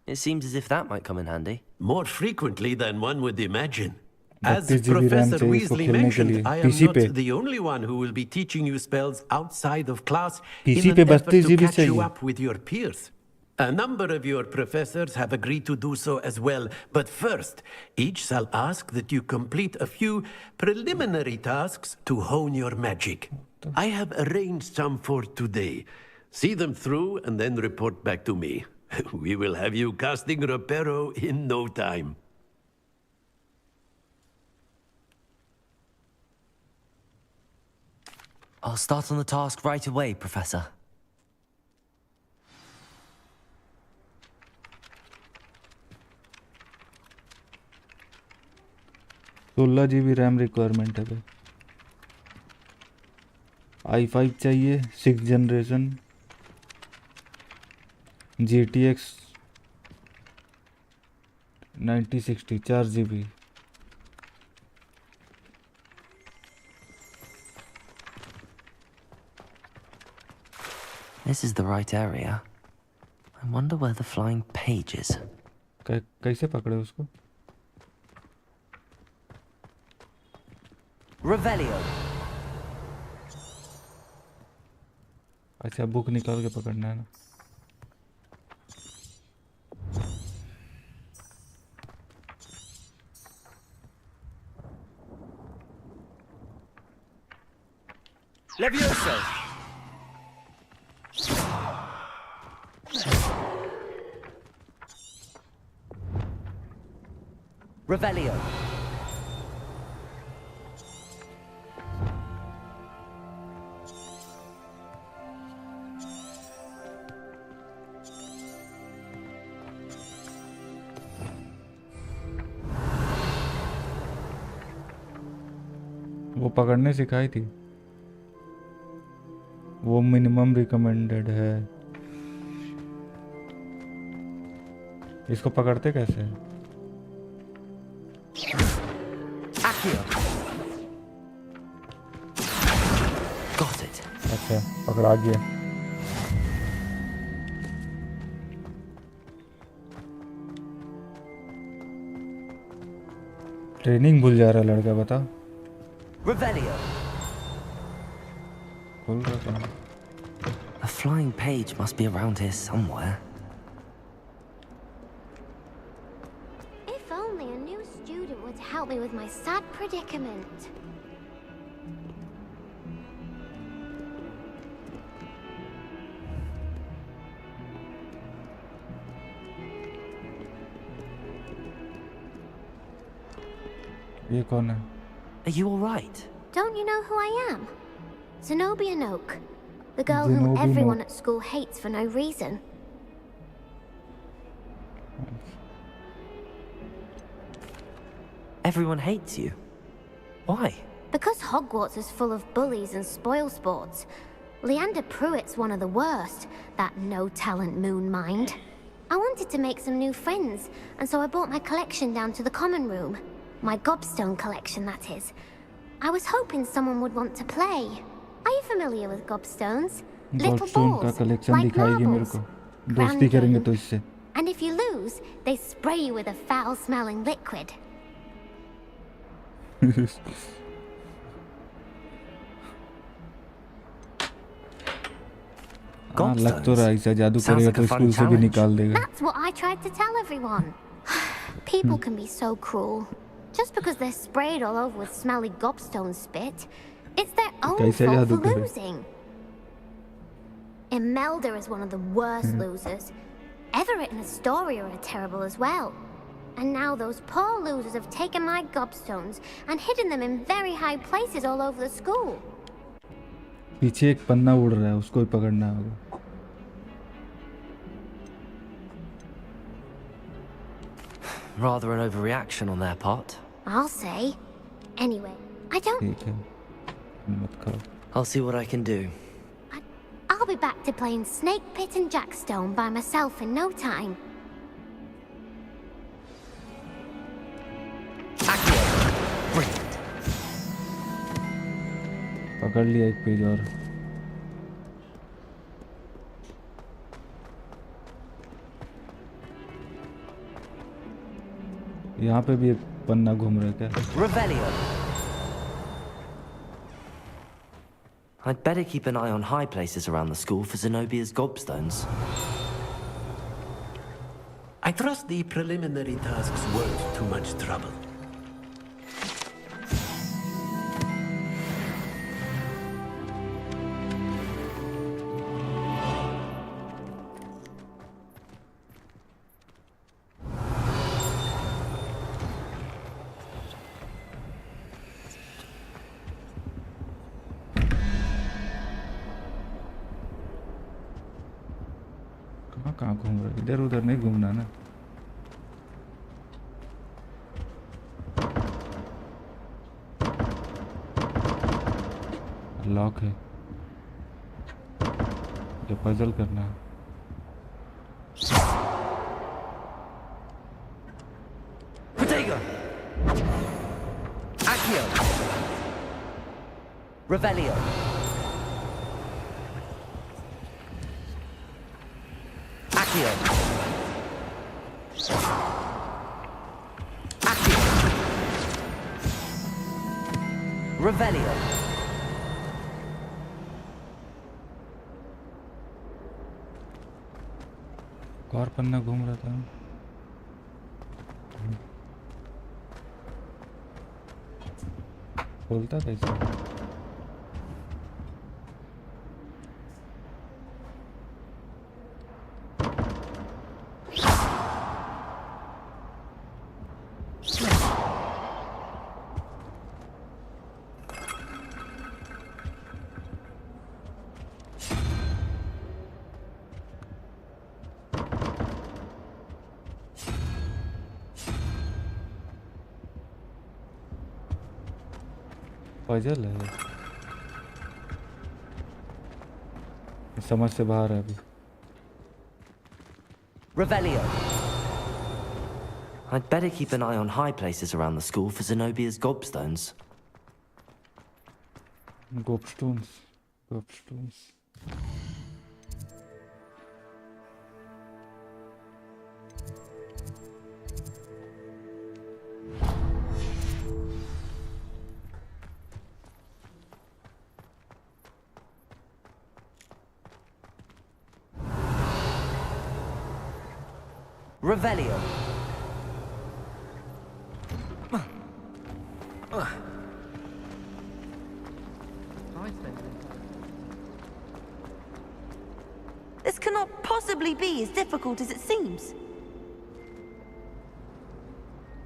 It seems as if that might come in handy. More frequently than one would imagine. As 32 GB RAM Professor चाहिए इसको Weasley खेलने के mentioned, लिए। I am PC not पे the only one who will be teaching you spells outside of class PC in पे an effort 32 to GB catch you चाहिए। up with your peers. A number of your professors have agreed to do so as well, but first, each shall ask that you complete a few preliminary tasks to hone your magic. I have arranged some for today. See them through and then report back to me. We will have you casting Reparo in no time. I'll start on the task right away, Professor. सोलह GB RAM requirement है भाई। i5 चाहिए 6th generation, GTX 9060 4 GB। This is the right area. I wonder where the flying page is. कैसे पकड़े उसको? Revelio. अच्छा, book निकाल के पकड़ना है ना। Levioso. Revelio. वो पकड़ने सिखाई थी, वो मिनिमम रिकमेंडेड है। इसको पकड़ते कैसे हैं? Got it. अच्छा, पकड़ा गया। ट्रेनिंग भूल जा रहा लड़का, बता। Revelio. खोल रहा था। A flying page must be around here somewhere. If only a new student would help me with my sad predicament. ये कौन है? Are you all right? Don't you know who I am? Zenobia Noak, the girl whom Zenobia everyone Noak. at school hates for no reason. Everyone hates you. Why? Because Hogwarts is full of bullies and spoilsports. Leander Pruitt's one of the worst, that no-talent moon mind. I wanted to make some new friends, and so I brought my collection down to the common room. My gobstone collection, that is. I was hoping someone would want to play. Are you familiar with gobstones? Little गॉडस्टोन का balls, collection like दिखाएगी मेरे marbles. को। Grand दोस्ती करेंगे game. तो इससे। And if you lose, they spray you with a foul-smelling liquid. हाँ, लग तो रहा है ऐसा जादू Sounds करेगा like तो a fun स्कूल से भी challenge. निकाल देगा. That's what I tried to tell everyone. People can be so cruel. Just because they're sprayed all over with smelly gobstone spit, it's their own कैसे fault जादू for करे? losing. Imelda is one of the worst losers. Everett and Astoria are terrible as well. And now those poor losers have taken my gobstones and hidden them in very high places all over the school. पीछे एक पन्ना उड़ रहा है, उसको ही पकड़ना होगा. Rather an overreaction on their part. I'll say. Anyway, I don't... ठीक है, मत खाओ. I'll see what I can do. I'll be back to playing Snake Pit and Jackstone by myself in no time. Brilliant. पकड़ लिया एक page और. यहाँ पे भी एक पन्ना घूम रहा है क्या? Revelio. I'd better keep an eye on high places around the school for Zenobia's gobstones. I trust the preliminary tasks weren't too much trouble. कहाँ घूम रहा है? इधर उधर नहीं घूमना ना. लॉक है, ये पजल करना है. Protego. Accio. Revelio. Accio. Accio. Revelio. और पन्ना घूम रहा था. बोलता कैसे? पजल है, समझ से बाहर है अभी. Revelio. I'd better keep an eye on high places around the school for Zenobia's gobstones. Gobstones. Revelio. This cannot possibly be as difficult as it seems.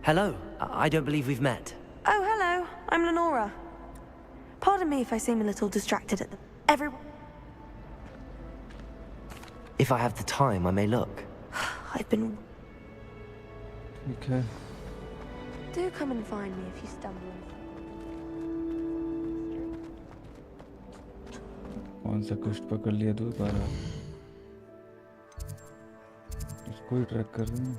Hello. I don't believe we've met. Oh, hello. I'm Lenora. Pardon me if I seem a little distracted at the... If I have the time, I may look. I've been... Okay. Do come and find me if you stumble. कौन सा कुछ पकड़ लिया दोबारा? इसको ही track कर रहे हैं.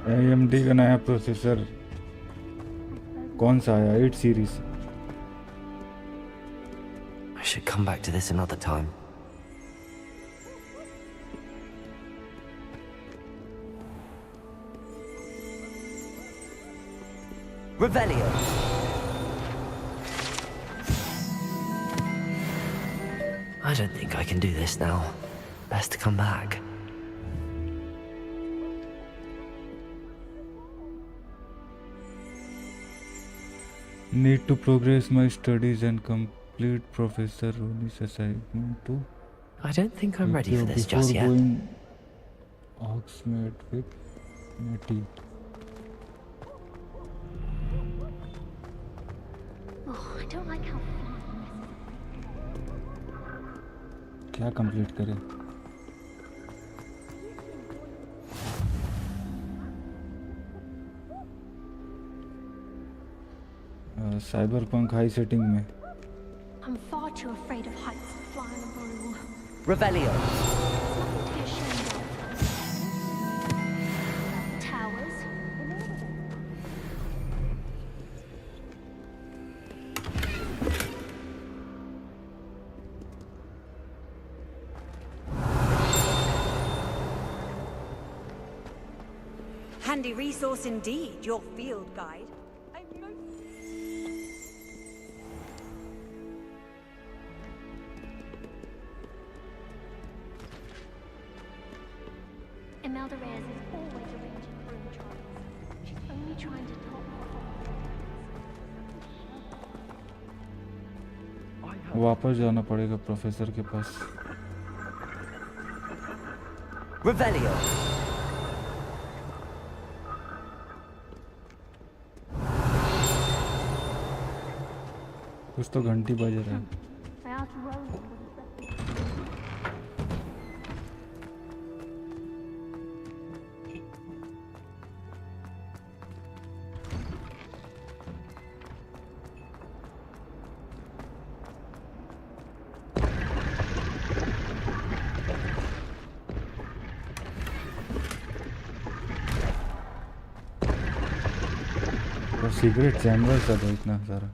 AMD का नया प्रोसेसर कौन सा आया? 8 series. I should come back to this another time. Revelio. I don't think I can do this now. Best to come back. Need to progress my studies and complete Professor Rooney's assignment too. I don't think I'm ready for this Before just yet. going Hogsmeade with Nettie. Oh, I don't like how far क्या complete करें? Cyberpunk high setting में। I'm far too afraid of heights to fly on a broom. Revelio. Nothing to be ashamed of. Towers. Handy resource indeed, your field guide. Imelda Reyes is always arranging broom trials. She's only trying to top वापस जाना पड़ेगा professor के पास। Revelio. कुछ तो घंटी बज रहा है। I asked Roland what his और सीक्रेट चैम्बर सब है इतना सारा।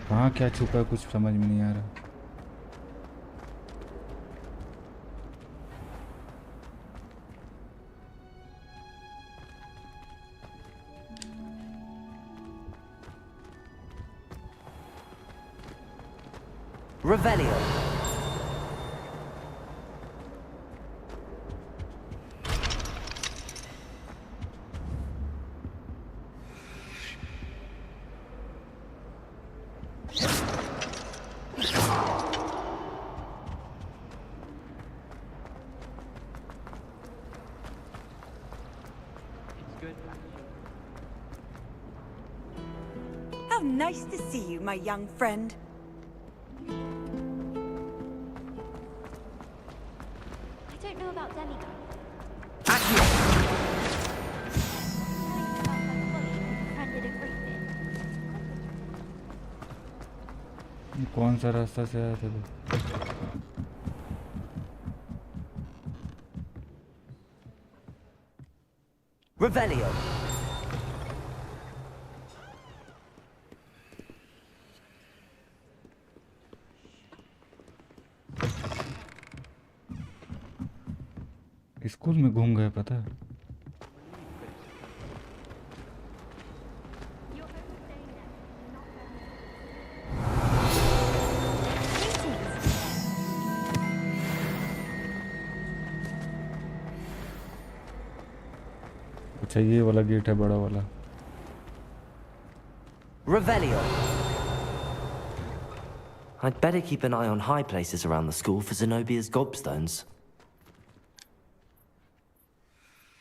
कहाँ क्या छुपा है कुछ समझ में नहीं आ रहा। Revelio. How nice to see you, my young friend. I don't know about demigods. कौन सा रास्ता से आया था? Revelio. स्कूल में घूम गए पता है। अच्छा ये वाला गेट है बड़ा वाला। Revelio. I'd better keep an eye on high places around the school for Zenobia's gobstones.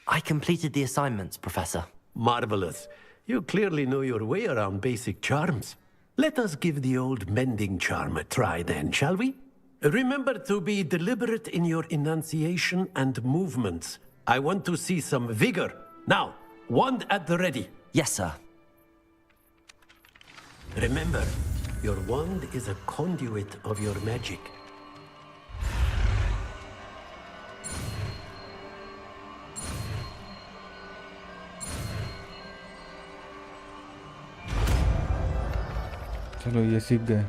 I completed the assignments, Professor. Marvelous. You clearly know your way around basic charms. Let us give the old mending charm a try then, shall we? Remember to be deliberate in your enunciation and movements. I want to see some vigor. Now, wand at the ready. Yes, sir. Remember, your wand is a conduit of your magic. चलो ये सीख गए।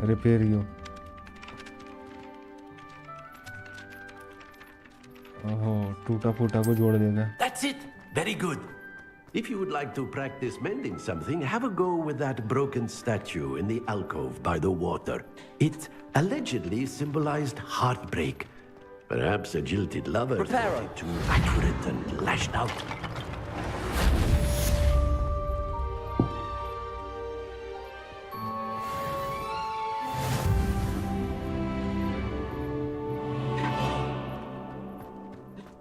Repair यो। ओहो, टूटा फूटा को जोड़ देगा। That's it. Very good. If you would like to practice mending something, have a go with that broken statue in the alcove by the water. It allegedly symbolized heartbreak. Perhaps a jilted lover Reparo. too accurate and lashed out.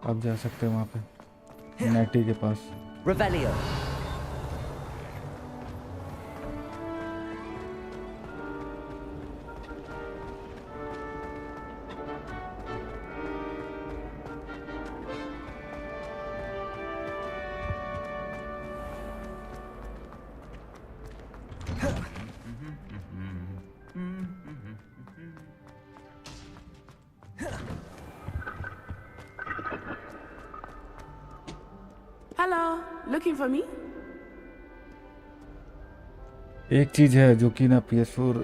अब जा सकते हैं वहाँ पे नेटी के पास। Revelio. Hello, looking for me? एक चीज है जो कि ना PS4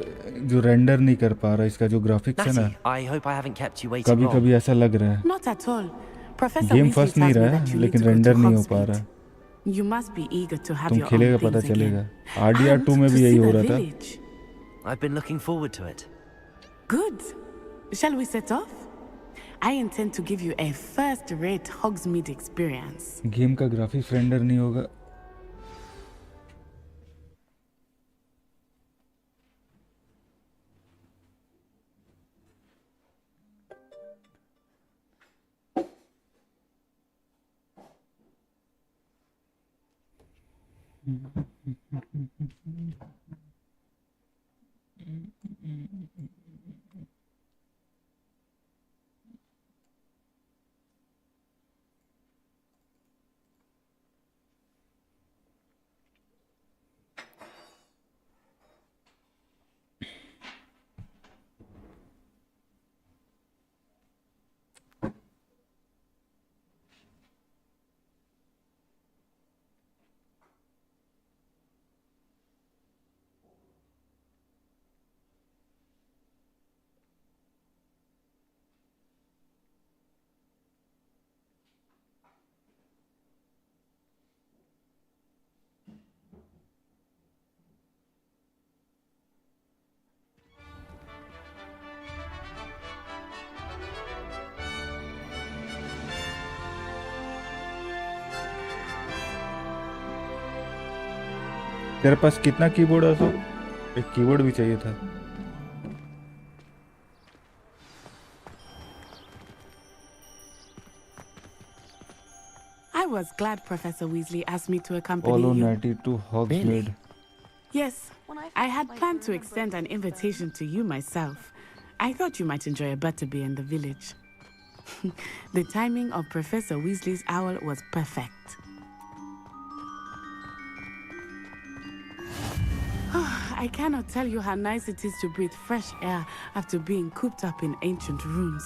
जो रेंडर नहीं कर पा रहा, इसका जो ग्राफिक्स है ना, I hope I haven't kept you waiting कभी long. कभी ऐसा लग रहा है Not at all. Professor game Weasley फंस नहीं tells me रहा that है you लेकिन need to go render to नहीं हो पा Hogsmeade. रहा। You must be eager to have तुम your खेलेगा own पता things चलेगा। again. RDR2 And में to भी यही see हो the रहा था। village. I've been looking forward to it. Good. Shall we set off? I intend to give you a first-rate Hogsmeade experience. Game का ग्राफिक्स रेंडर नहीं होगा। तेरे पास कितना कीबोर्ड है? सो एक कीबोर्ड भी चाहिए था। I was glad Professor Weasley asked me to accompany Follow you. Natty to Hogsmeade. Yes, I had planned to extend an invitation to you myself. I thought you might enjoy a butterbeer in the village. The timing of Professor Weasley's owl was perfect. I cannot tell you how nice it is to breathe fresh air after being cooped up in ancient rooms.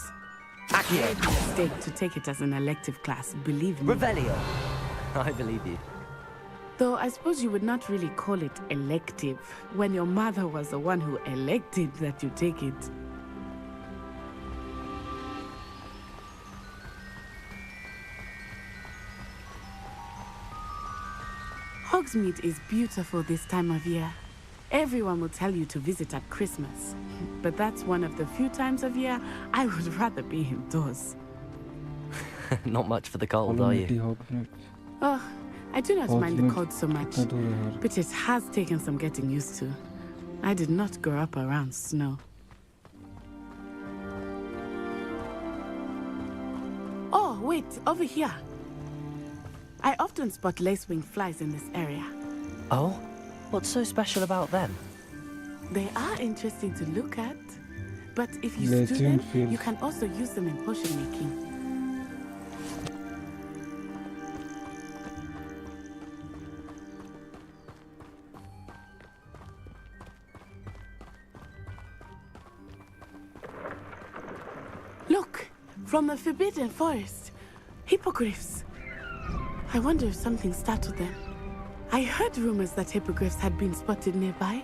It would be a mistake to take it as an elective class, believe me. Revelio. I believe you. Though I suppose you would not really call it elective when your mother was the one who elected that you take it. Hogsmeade is beautiful this time of year. Everyone will tell you to visit at Christmas. But that's one of the few times of year I would rather be indoors. Not much for the cold, are you? Oh, I do not mind the Hogsmeade cold so much. कितना दूर है यार? But it has taken some getting used to. I did not grow up around snow. Oh, wait, over here. I often spot lacewing flies in this area. Oh? What's so special about them? They are interesting to look at, but if you Lacewing stew them, feels- you can also use them in potion making. Look, from the Forbidden Forest, hippogriffs. I wonder if something startled them. I heard rumors that hippogriffs had been spotted nearby.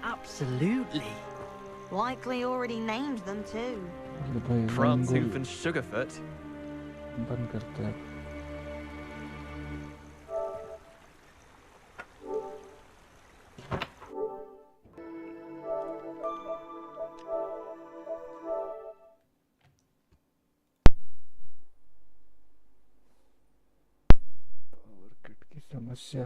Absolutely. Likely already named them too. France Hoof and Sugarfoot. बंद करते हैं. Power cut की समस्या